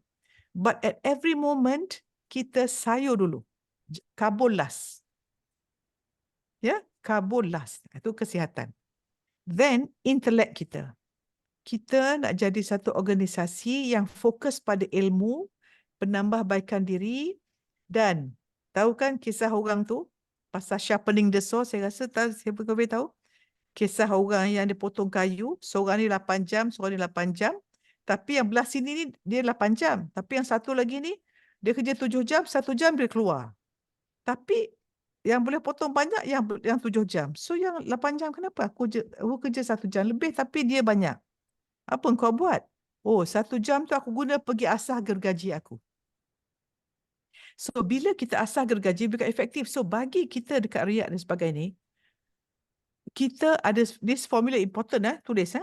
But at every moment, kita sayur dulu. Karbo last. Ya, karbo last. Itu kesihatan. Then, intellect kita. Kita nak jadi satu organisasi yang fokus pada ilmu, penambahbaikan diri, dan tahu kan kisah orang tu, pasal sharpening the saw, saya rasa siapa kau tahu? Kisah orang yang dia potong kayu, seorang ni 8 jam, seorang ni 8 jam. Tapi yang belah sini ni, dia 8 jam. Tapi yang satu lagi ni, dia kerja 7 jam, 1 jam dia keluar. Tapi yang boleh potong banyak, yang 7 jam. So yang 8 jam, kenapa? Aku kerja 1 jam lebih, tapi dia banyak. Apa kau buat? Oh, 1 jam tu aku guna pergi asah gergaji aku. So bila kita asah gergaji, bukan efektif. So bagi kita dekat Riyadh dan sebagainya, kita ada this formula important tulis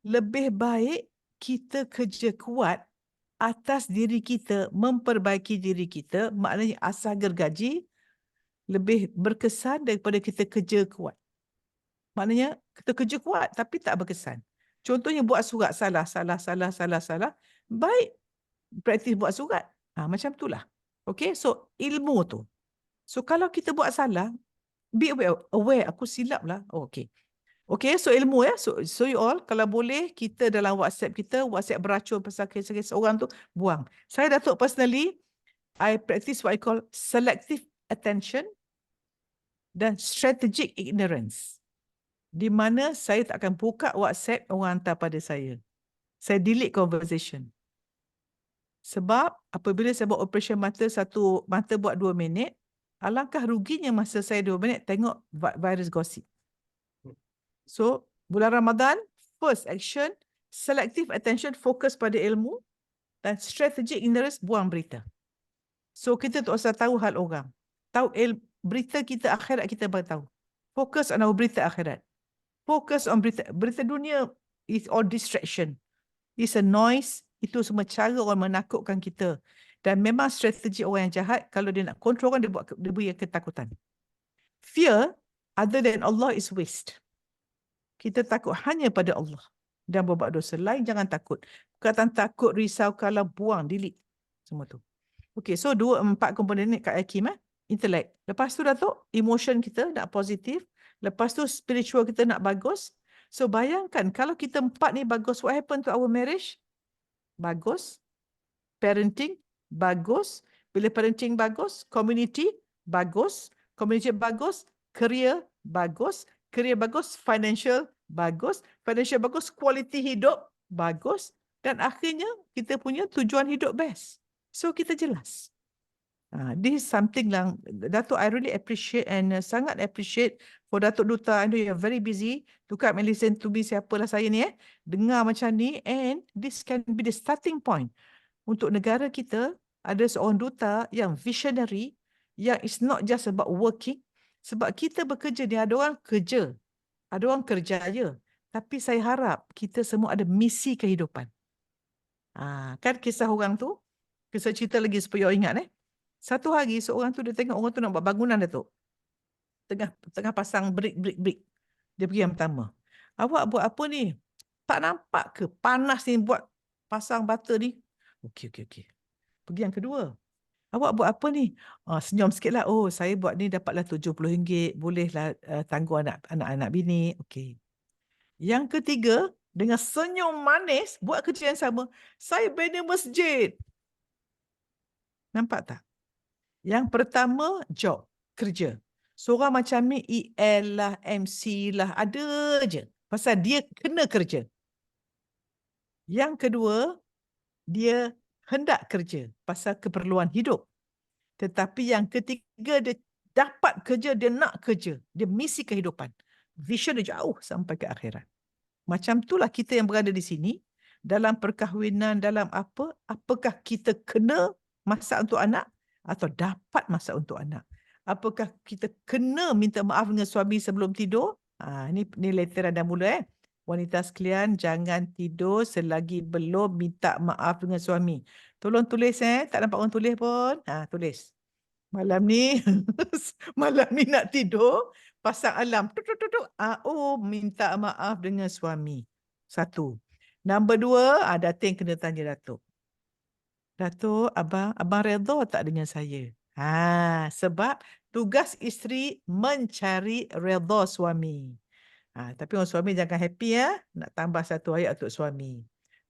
lebih baik kita kerja kuat atas diri kita, memperbaiki diri kita, maknanya asah gergaji lebih berkesan daripada kita kerja kuat. Maknanya kita kerja kuat tapi tak berkesan. Contohnya buat surat salah. Baik praktis buat surat. Macam itulah. Okay, so ilmu tu. So kalau kita buat salah, be aware, aku silap lah. Oh, okay. Okay, so ilmu ya. So you all, kalau boleh, kita dalam WhatsApp kita, WhatsApp beracun pasal kes-kes orang tu, buang. Saya Datuk personally, I practice what I call selective attention dan strategic ignorance. Di mana saya tak akan buka WhatsApp orang hantar pada saya. Saya delete conversation. Sebab apabila saya buat operation mata, satu mata buat 2 minit, alangkah ruginya masa saya 2 minit tengok virus gosip. So, bulan Ramadan, first action, selective attention, fokus pada ilmu, dan strategic ignorance, buang berita. So, kita tak usah tahu hal orang. Tahu berita kita akhirat kita baru tahu. Fokus on our berita akhirat. Fokus on berita dunia is all distraction. It's a noise. Itu semua cara orang menakutkan kita. Dan memang strategi orang yang jahat, kalau dia nak kontrol orang, dia beri ketakutan. Fear, other than Allah, is waste. Kita takut hanya pada Allah. Dan berbuat dosa lain, jangan takut. Perkataan takut, risau, kalah, buang, delete. Semua tu. Okay, so 4 komponen ni kat Hakim. Intellect. Lepas tu Datuk, emotion kita nak positif. Lepas tu spiritual kita nak bagus. So bayangkan, kalau kita 4 ni bagus, what happen to our marriage? Bagus. Parenting, bagus. Bila parenting bagus, community, bagus. Community bagus, career, bagus. Career bagus, financial, bagus. Financial bagus, quality hidup, bagus. Dan akhirnya, kita punya tujuan hidup best. So, kita jelas. This is something yang Datuk, I really appreciate and sangat appreciate for Datuk Duta. I know you're very busy to come and listen to me, siapalah saya ni dengar macam ni, and this can be the starting point untuk negara kita. Ada seorang duta yang visionary, yang is not just about working, sebab kita bekerja ni, ada orang kerja Ada orang kerja je. Tapi saya harap kita semua ada misi kehidupan. Kan kisah orang tu, kisah cerita lagi supaya awak ingat. Satu hari seorang tu dia tengok orang tu nak buat bangunan, Datuk. Tengah pasang brick. Dia pergi yang pertama. Awak buat apa ni? Tak nampak ke panas ni buat pasang bata ni? Okey. Pergi yang kedua. Awak buat apa ni? Senyum sikit lah. Oh, saya buat ni dapatlah RM70. Bolehlah tangguh anak-anak bini. Okey. Yang ketiga, dengan senyum manis, buat kerja yang sama. Saya bina masjid. Nampak tak? Yang pertama, job. Kerja. Seorang macam ni, EL lah, MC lah, ada je. Pasal dia kena kerja. Yang kedua, dia hendak kerja. Pasal keperluan hidup. Tetapi yang ketiga, dia dapat kerja, dia nak kerja. Dia misi kehidupan. Vision dia jauh sampai ke akhirat. Macam itulah kita yang berada di sini. Dalam perkahwinan, dalam apa, apakah kita kena masak untuk anak atau dapat masak untuk anak? Apakah kita kena minta maaf dengan suami sebelum tidur? Ni letteran dah mula. Wanita sekalian, jangan tidur selagi belum minta maaf dengan suami. Tolong tulis. Tak nampak orang tulis pun. Tulis. Malam ni nak tidur, pasang alarm. Minta maaf dengan suami. Satu. Nombor dua, Datin kena tanya Datuk. Datuk, abang redha tak dengan saya? Sebab tugas isteri mencari redha suami. Tapi orang suami jangan happy ya. Nak tambah satu ayat untuk suami.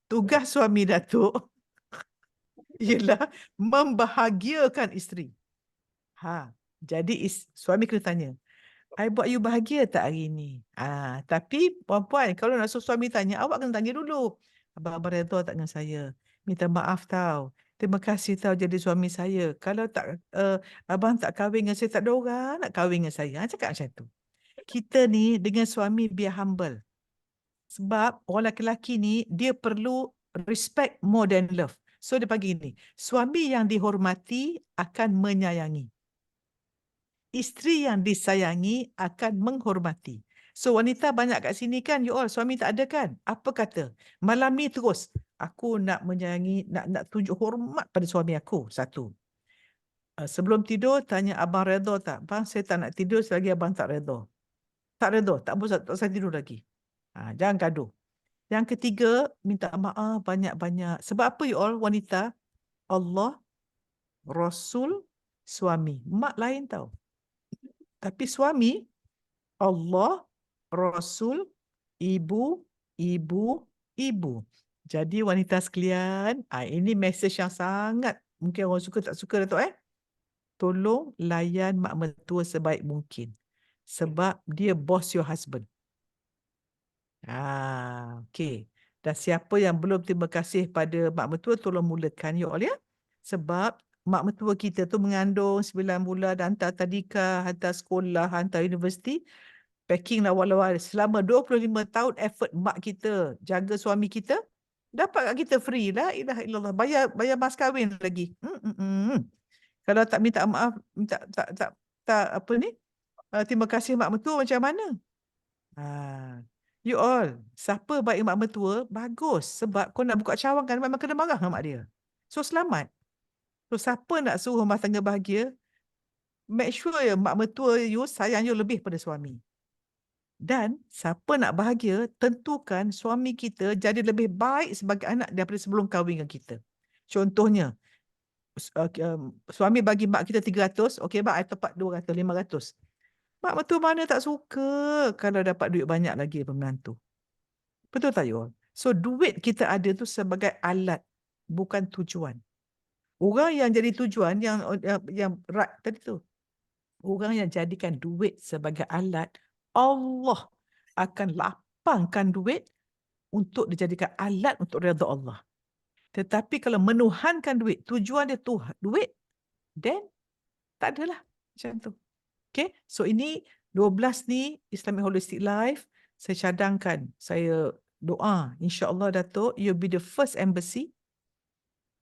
Tugas suami Datuk ialah membahagiakan isteri. Jadi suami kena tanya, I buat you bahagia tak hari ni? Tapi perempuan, kalau nak suruh suami tanya, awak kena tanya dulu. Abang redha tak dengan saya? Minta maaf tau. Terima kasih tau jadi suami saya. Kalau tak abang tak kahwin dengan saya, tak ada orang nak kahwin dengan saya. Cakap macam tu. Kita ni dengan suami biar humble. Sebab orang lelaki ni, dia perlu respect more than love. So dia panggil ni, suami yang dihormati akan menyayangi. Isteri yang disayangi akan menghormati. So wanita banyak kat sini kan, you all suami tak ada kan? Apa kata? Malam ni terus, aku nak menyayangi, nak tunjuk hormat pada suami aku. Satu. Sebelum tidur, tanya abang redha tak? Bang, saya tak nak tidur selagi abang tak redha. Tak redha, tak usah tidur lagi. Jangan gaduh. Yang ketiga, minta maaf banyak-banyak. Sebab apa you all wanita? Allah, Rasul, suami. Mak lain tau. Tapi suami, Allah, Rasul, ibu. Jadi wanita sekalian, ini mesej yang sangat, mungkin orang suka tak suka Datuk. Tolong layan mak mertua sebaik mungkin. Sebab dia boss your husband. Okay. Dan siapa yang belum terima kasih pada mak mertua, tolong mulakan you all ya. Sebab mak mertua kita tu mengandung 9 bulan, hantar tadika, hantar sekolah, hantar universiti, packing lah walau selama 25 tahun effort mak kita jaga suami kita, dapat kat kita free lah. Ilaha illallah, bayar mas kahwin lagi. Kalau tak minta maaf, tak apa ni, terima kasih mak mertua macam mana? You all, siapa baik mak mertua, bagus. Sebab kau nak buka cawangan kan, memang kena marah dengan mak dia. So selamat. So siapa nak suruh rumah tangga bahagia, make sure ya mak mertua you sayang you lebih pada suami. Dan siapa nak bahagia, tentukan suami kita jadi lebih baik sebagai anak daripada sebelum kahwin dengan kita. Contohnya, suami bagi mak kita 300, okey mak, I tepat 200, 500. Mak mertua mana tak suka kalau dapat duit banyak lagi daripada menantu. Betul tak you all? So duit kita ada tu sebagai alat, bukan tujuan. Orang yang jadi tujuan, yang right tadi tu, orang yang jadikan duit sebagai alat, Allah akan lapangkan duit untuk dijadikan alat untuk redha Allah. Tetapi kalau menuhankan duit, tujuan dia tu duit, then tak adalah macam tu. Okay, so ini 12 ni Islamic Holistic Life. Saya cadangkan, saya doa, insya-Allah Datuk, you'll be the first embassy.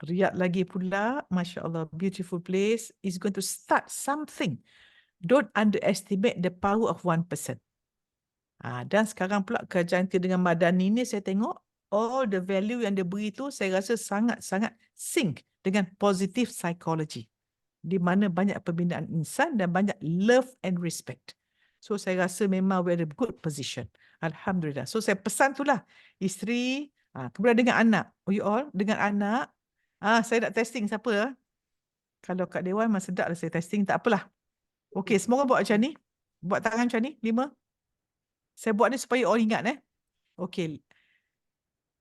Riyadh lagi pula, Masya Allah, beautiful place, is going to start something. Don't underestimate the power of 1%. Dan sekarang pula kerajaan dengan Madani ni saya tengok all the value yang dia beri tu saya rasa sangat-sangat sync dengan positive psychology, di mana banyak pembinaan insan dan banyak love and respect. So saya rasa memang we're in a good position. Alhamdulillah. So saya pesan itulah isteri, kemudian dengan anak. You all dengan anak. Saya nak testing siapa? Kalau kat Dewan memang sedap lah saya testing, tak apalah. Okey, semua orang buat macam ni. Buat tangan macam ni, 5. Saya buat ni supaya orang ingat Okey.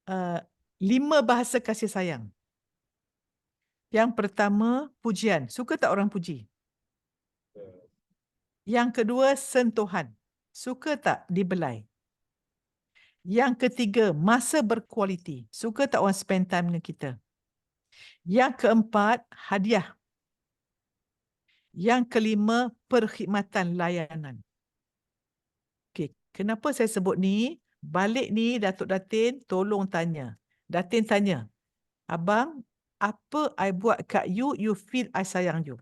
5 bahasa kasih sayang. Yang pertama, pujian. Suka tak orang puji? Yang kedua, sentuhan. Suka tak dibelai? Yang ketiga, masa berkualiti. Suka tak orang spend time dengan kita? Yang keempat, hadiah. Yang kelima, perkhidmatan layanan. Okey, kenapa saya sebut ni? Balik ni, Datuk Datin tolong tanya. Datin tanya, abang, apa I buat kat you, you feel I sayang you?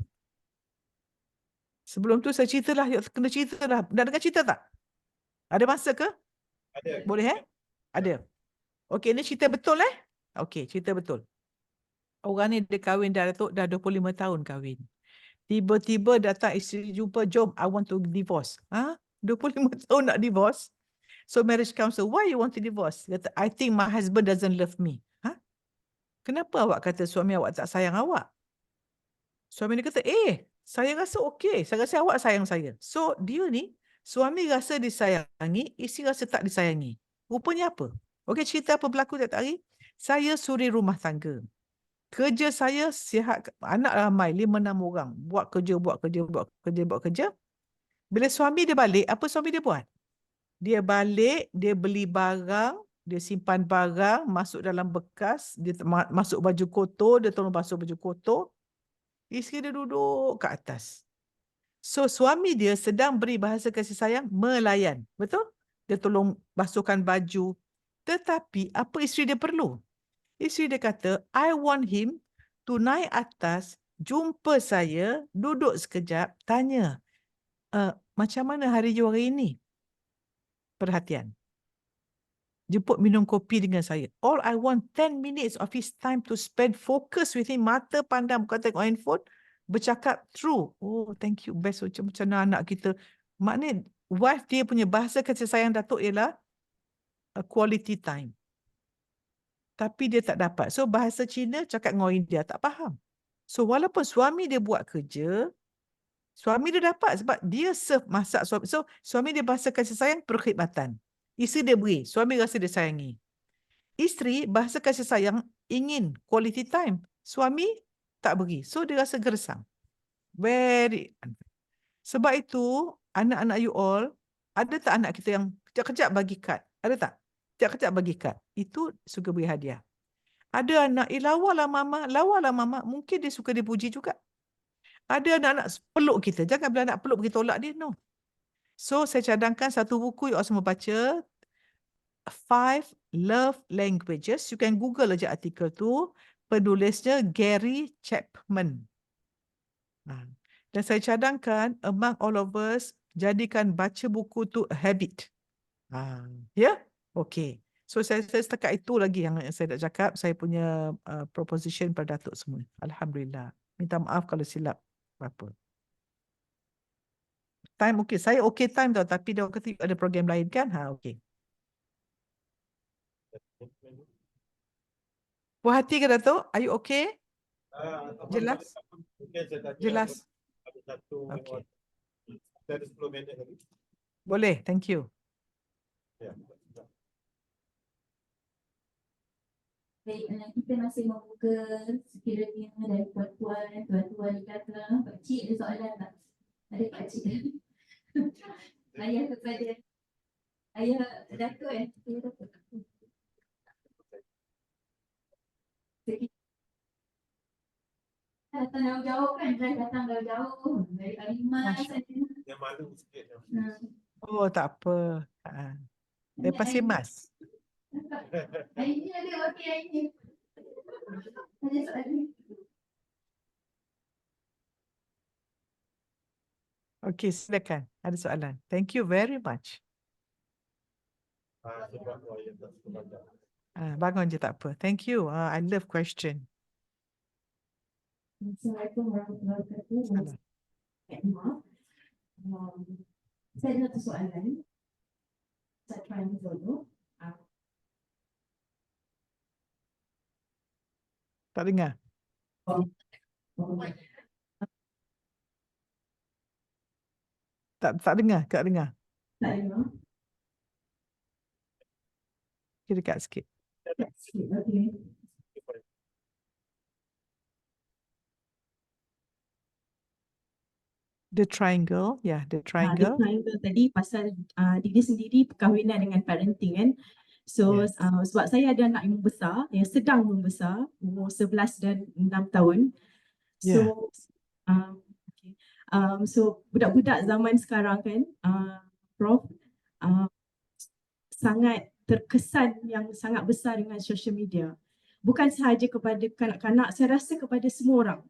Sebelum tu saya ceritalah, you kena ceritalah. Nak dengar cerita tak? Ada masa ke? Ada. Boleh Ada. Okey, ni cerita betul Okey, cerita betul. Orang ni dia kahwin dah 25 tahun kahwin. Tiba-tiba datang isteri jumpa, jom, I want to divorce. 25 tahun nak divorce? So marriage counsel, why you want to divorce? Dia kata, I think my husband doesn't love me. Kenapa awak kata suami awak tak sayang awak? Suami dia kata, saya rasa okey. Saya rasa awak sayang saya. So dia ni, suami rasa disayangi, isteri rasa tak disayangi. Rupanya apa? Okey, cerita apa berlaku tiap hari? Saya suri rumah tangga. Kerja saya sihat, anak ramai, 5-6 orang. Buat kerja. Bila suami dia balik, apa suami dia buat? Dia balik, dia beli barang, dia simpan barang, masuk dalam bekas, dia masuk baju kotor, dia tolong basuh baju kotor. Isteri dia duduk kat atas. So, suami dia sedang beri bahasa kasih sayang, melayan. Betul? Dia tolong basuhkan baju. Tetapi, apa isteri dia perlu? Isteri dia kata, I want him to naik atas, jumpa saya, duduk sekejap, tanya, macam mana hari you hari ini? Perhatian. Jemput minum kopi dengan saya. All I want 10 minutes of his time to spend focus with him. Mata pandang, bukan tengok handphone. Bercakap true. Oh, thank you. Best macam mana anak kita. Maknanya, wife dia punya bahasa kasih sayang Datuk ialah a quality time. Tapi dia tak dapat. So, bahasa Cina cakap dengan orang India. Tak faham. So, walaupun suami dia buat kerja, suami dia dapat sebab dia serve masak suami. So, suami dia bahasa kasih sayang perkhidmatan. Isteri dia beri. Suami rasa dia sayangi. Isteri bahasa kasih sayang ingin quality time. Suami tak beri. So, dia rasa gersang. Very. Sebab itu, anak-anak you all, ada tak anak kita yang kejap-kejap bagi kad? Ada tak? Kejap-kejap bagi kad. Itu suka beri hadiah. Ada anak, lawalah mama. Mungkin dia suka dipuji juga. Ada anak-anak peluk kita. Jangan bila anak peluk pergi tolak dia. No. So, saya cadangkan satu buku you all semua baca. 5 Love Languages. You can Google aja artikel tu. Penulisnya Gary Chapman. Dan saya cadangkan among all of us, jadikan baca buku tu a habit. Ya? Okay. So saya setakat itu lagi yang saya nak cakap. Saya punya proposition pada Datuk semua. Alhamdulillah. Minta maaf kalau silap apa. Time okay. Saya okay time tau. Tapi dia kata ada program lain kan? Okay. Puas hati ke Datuk? Are you okay? Jelas? Jelas? Okay. Ada 10 minit lagi. Boleh, thank you. Ya. Baik, kita masih membuka sekiranya dari puan-puan, tuan-tuan di belakang. Pakcik ada soalan tak? Ada pakcik? Ayah kepada Ayah Datuk Ayah Datuk. Datang jauh-jauh kan, datang jauh-jauh dari Kalimas. Yang malu sikit. Oh, tak apa. Lepas mas. Ini ada okey ini. Ada soalan. Okey, silakan. Ada soalan. Thank you very much. Sebab wayang tak suka baca. Bangun je tak apa. Thank you. I love question. Assalamualaikum warahmatullahi wabarakatuh. Salam. Maaf. Saya ada satu soalan. Saya try dulu. Tak dengar. Tak dengar. Tak dengar. Tak dengar. Kira dekat sikit. Okey. The triangle. Yeah, the Dia triangle. triangle tadi pasal diri sendiri perkahwinan dengan parenting kan. So Yes. sebab saya ada anak yang membesar, yang sedang membesar, umur 11 dan 6 tahun. Yeah. So okay. So budak-budak zaman sekarang kan, Prof, sangat terkesan yang sangat besar dengan social media. Bukan sahaja kepada kanak-kanak, saya rasa kepada semua orang.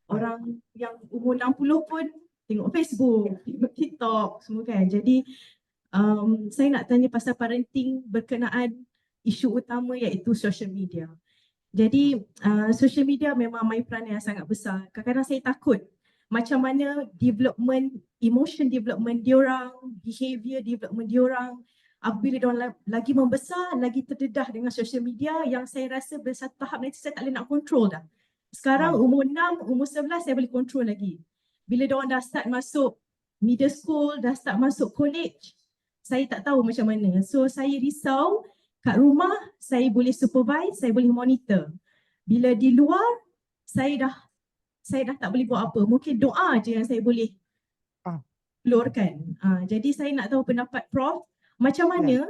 Orang yang umur 60 pun tengok Facebook, tengok TikTok, semua kan. Jadi saya nak tanya pasal parenting berkenaan isu utama iaitu social media. Jadi social media memang main peranan yang sangat besar. Kadang-kadang saya takut macam mana development, emotion development diorang, behavior development diorang apabila diorang lagi membesar, lagi terdedah dengan social media yang saya rasa bersatu tahap nanti saya tak boleh nak control dah. Sekarang umur 6, umur 11 saya boleh control lagi. Bila diorang dah start masuk middle school, dah start masuk college, saya tak tahu macam mana. So saya risau kat rumah saya boleh supervise, saya boleh monitor. Bila di luar saya dah tak boleh buat apa. Mungkin doa je yang saya boleh keluarkan. Jadi saya nak tahu pendapat Prof, macam mana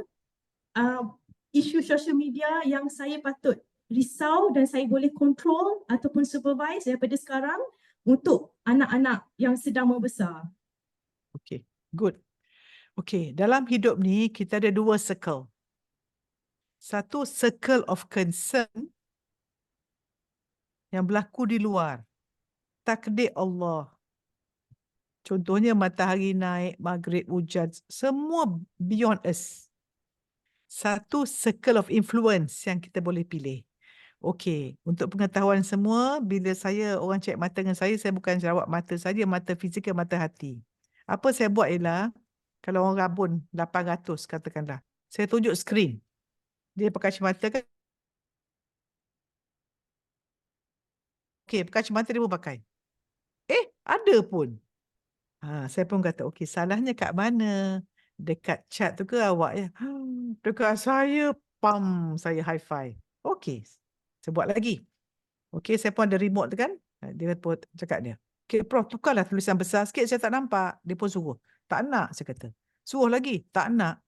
isu social media yang saya patut risau dan saya boleh control ataupun supervise daripada sekarang untuk anak-anak yang sedang membesar. Okay, good. Okay, dalam hidup ni kita ada dua circle. Satu circle of concern yang berlaku di luar. Takdir Allah. Contohnya matahari naik, maghrib hujan, semua beyond us. Satu circle of influence yang kita boleh pilih. Okey, untuk pengetahuan semua, bila orang cek mata dengan saya bukan rawat mata saja, mata fizikal, mata hati. Apa saya buat ialah, kalau orang rabun 800 katakanlah, saya tunjuk skrin. Dia pakai kacamata kan? Okey, pakai kacamata dia pun pakai. Ada pun. Saya pun kata, okey, salahnya kat mana? Dekat chat tu ke awak ya? Dekat saya, saya high five. Okey, saya buat lagi. Okey, saya pun ada remote tu kan. Dia pun cakap dia. Okey, Prof, tukarlah tulisan besar sikit, saya tak nampak. Dia pun suruh. Tak nak, saya kata. Suruh lagi, tak nak.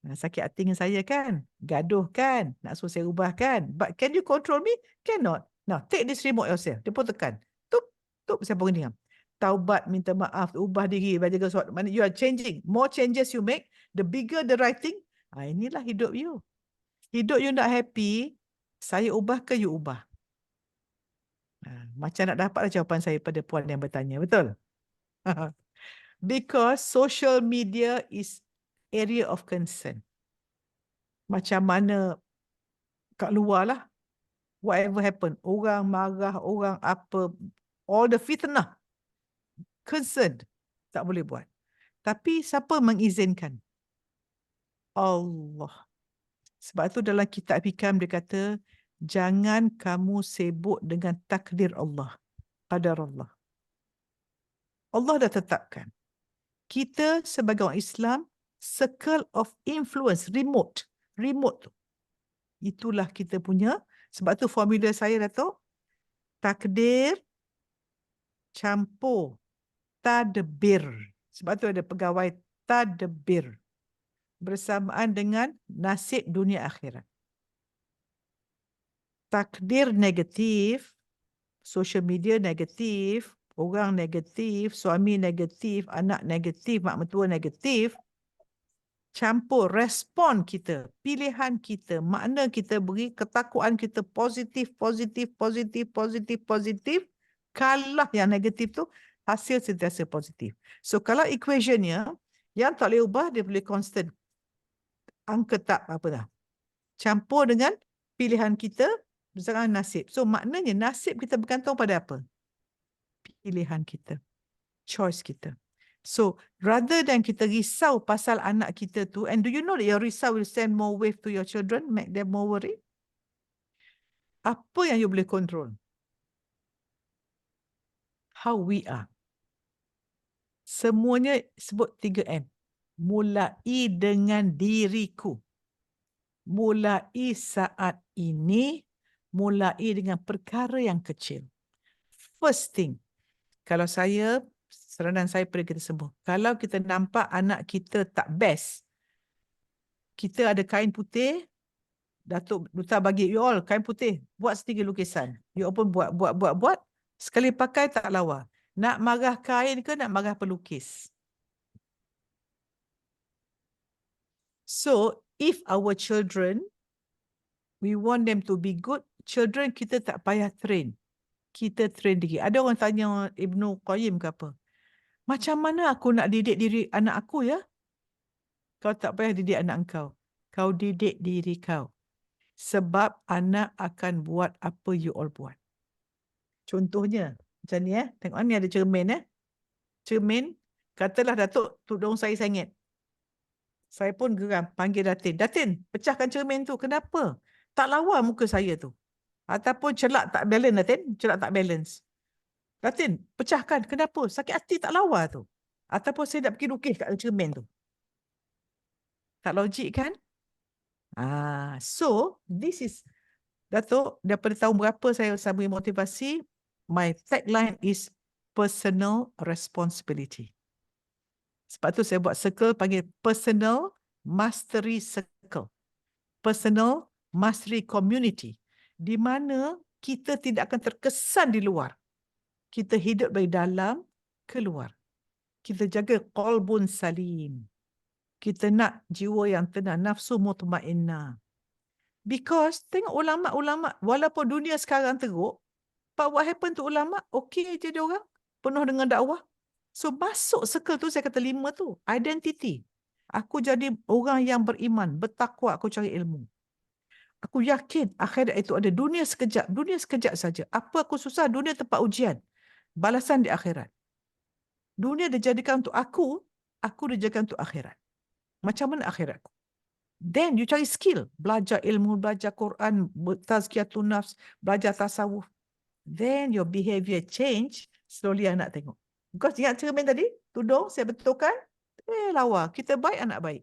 Sakit hati dengan saya kan? Gaduh kan? Nak suruh saya ubah kan? But can you control me? Cannot. Now, take this remote yourself. Dia pun tekan. Tup, saya pun diam. Taubat, minta maaf, ubah diri, baca surat. You are changing. More changes you make, the bigger the writing. Inilah hidup you. Hidup you nak happy, saya ubah ke you ubah? Macam nak dapatlah jawapan saya pada puan yang bertanya. Betul? Because social media is area of concern. Macam mana kat luar lah. Whatever happen. Orang marah, orang apa. All the fitnah. Concerned. Tak boleh buat. Tapi siapa mengizinkan? Allah. Sebab tu dalam kitab Hikam dia kata, jangan kamu sibuk dengan takdir Allah. Qadar Allah. Allah dah tetapkan. Kita sebagai orang Islam, circle of influence, remote. Remote tu. Itulah kita punya. Sebab tu formula saya, Dato'. Takdir campur tadbir. Sebab tu ada pegawai tadbir. Bersamaan dengan nasib dunia akhirat. Takdir negatif, social media negatif, orang negatif, suami negatif, anak negatif, mak mertua negatif, campur respon kita, pilihan kita, makna kita beri, ketakwaan kita positif, kalah yang negatif tu, hasil sentiasa positif. So kalau equationnya, yang tak boleh ubah, dia boleh constant. angka tak apa dah. Campur dengan pilihan kita berdasarkan nasib. So maknanya nasib kita bergantung pada apa? Pilihan kita. Choice kita. So rather than kita risau pasal anak kita tu, and do you know that your risau will send more wave to your children, make them more worried? Apa yang you boleh control? How we are. Semuanya sebut 3M. Mulai dengan diriku. Mulai saat ini, mulai dengan perkara yang kecil. First thing, kalau saranan saya pada kita semua, kalau kita nampak anak kita tak best, kita ada kain putih, Datuk Duta bagi you all kain putih, buat sedikit lukisan. You all pun buat. Sekali pakai tak lawa. Nak marah kain ke nak marah pelukis? So, if our children, we want them to be good, children kita tak payah train. Kita train diri. Ada orang tanya Ibnu Qayyim ke apa? Macam mana aku nak didik diri anak aku ya? Kau tak payah didik anak kau. Kau didik diri kau. Sebab anak akan buat apa you all buat. Contohnya, macam ni tengok ni ada cermin Cermin, katalah Datuk tudung saya sengit. Saya pun geram, panggil Datin. Datin, pecahkan cermin tu. Kenapa? Tak lawa muka saya tu. Ataupun celak tak balance, Datin. Celak tak balance. Datin, pecahkan. Kenapa? Sakit hati tak lawa tu. Ataupun saya nak pergi lukis kat cermin tu. Tak logik kan? So, this is, Datuk, daripada tahun berapa saya beri motivasi, my tagline is personal responsibility. Sebab tu saya buat circle panggil personal mastery circle. Personal mastery community. Di mana kita tidak akan terkesan di luar. Kita hidup dari dalam keluar. Kita jaga qalbun salim. Kita nak jiwa yang tenang, nafsu mutmainnah. Because tengok ulama'-ulama', walaupun dunia sekarang teruk, but what happened to ulama'? Okey je dia orang. Penuh dengan dakwah. So masuk circle tu, saya kata 5 tu. Identity. Aku jadi orang yang beriman, bertakwa, aku cari ilmu. Aku yakin akhirat itu ada dunia sekejap saja. Apa aku susah, dunia tempat ujian. Balasan di akhirat. Dunia dijadikan untuk aku dijadikan untuk akhirat. Macam mana akhiratku? Then you cari skill. Belajar ilmu, belajar Quran, tazkiyatun nafs, belajar tasawuf. Then your behavior change, slowly anak tengok. Because ingat cermin tadi, tudung, saya betulkan, lawa. Kita baik, anak baik.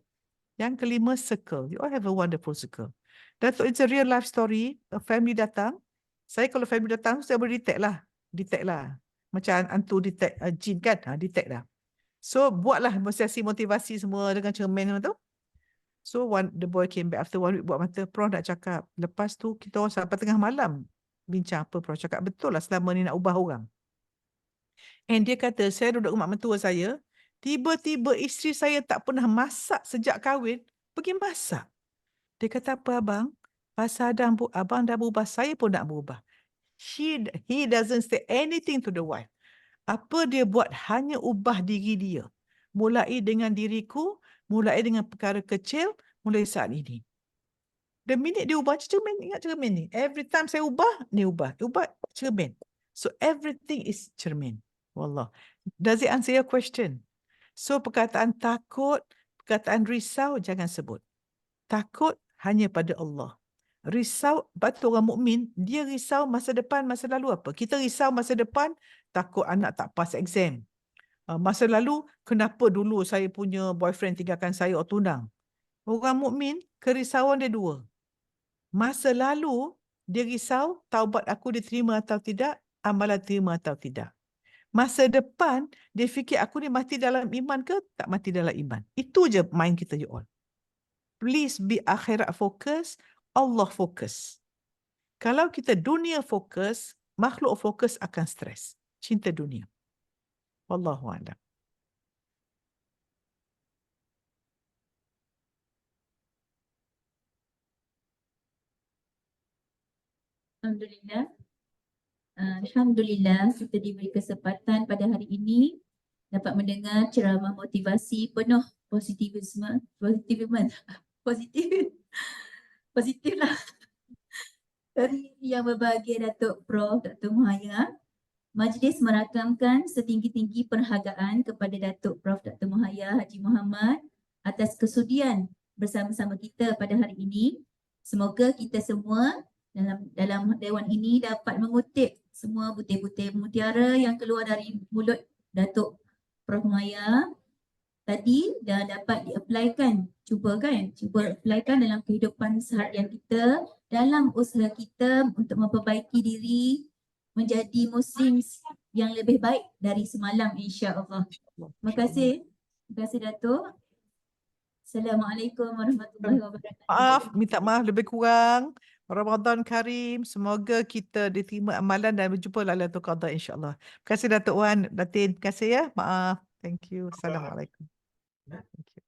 Yang kelima, circle. You all have a wonderful circle. Datuk, it's a real life story. A family datang. Saya kalau family datang, saya boleh detect lah. Macam antu detect jin kan? Detect lah. So, buatlah sesi motivasi semua dengan cermin tu. So, the boy came back after 1 week buat mata. Prof nak cakap. Lepas tu, kita orang sampai tengah malam bincang apa Prof cakap. Betul lah selama ni nak ubah orang. And dia kata, saya duduk rumah mentua saya, tiba-tiba isteri saya tak pernah masak sejak kahwin, pergi masak. Dia kata, apa abang? Pasal abang dah berubah, saya pun nak berubah. He doesn't say anything to the wife. Apa dia buat? Hanya ubah diri dia. Mulai dengan diriku, mulai dengan perkara kecil, mulai saat ini. The minute dia ubah cermin, ingat cermin ni. Every time saya ubah, ni ubah cermin. So everything is cermin. Wallah. Does it answer your question? So perkataan takut, perkataan risau, jangan sebut. Takut hanya pada Allah. Risau, batu orang mukmin, dia risau masa depan, masa lalu apa? Kita risau masa depan, takut anak tak pass exam. Masa lalu, kenapa dulu saya punya boyfriend tinggalkan saya atau tunang? Orang mukmin, kerisauan dia 2. Masa lalu, dia risau, taubat aku diterima atau tidak, amalan terima atau tidak. Masa depan, dia fikir aku ni mati dalam iman ke tak mati dalam iman. Itu je mind kita, you all. Please be akhirat fokus, Allah fokus. Kalau kita dunia fokus, makhluk fokus akan stres. Cinta dunia. Wallahu a'lam. Alhamdulillah. Alhamdulillah kita diberi kesempatan pada hari ini dapat mendengar ceramah motivasi penuh positivisme positif. Positif lah. Dari yang berbahagia Datuk Prof. Dr. Muhaya, majlis merakamkan setinggi-tinggi penghargaan kepada Datuk Prof. Dr. Muhaya Haji Muhammad atas kesudian bersama-sama kita pada hari ini. Semoga kita semua dalam dewan ini dapat mengutip semua butir-butir mutiara yang keluar dari mulut Datuk Prof. Muhaya tadi dan dapat di-applykan, cuba applykan dalam kehidupan seharian kita, dalam usaha kita untuk memperbaiki diri menjadi Muslim yang lebih baik dari semalam, insya-Allah. Terima kasih. Terima kasih Datuk. Assalamualaikum warahmatullahi wabarakatuh. Minta maaf lebih kurang. Ramadan Karim. Semoga kita diterima amalan dan berjumpa Lailatul Qadar insya-Allah. Terima kasih Datuk Wan, Datin. Terima kasih ya. Maaf. Thank you. Assalamualaikum. Thank you.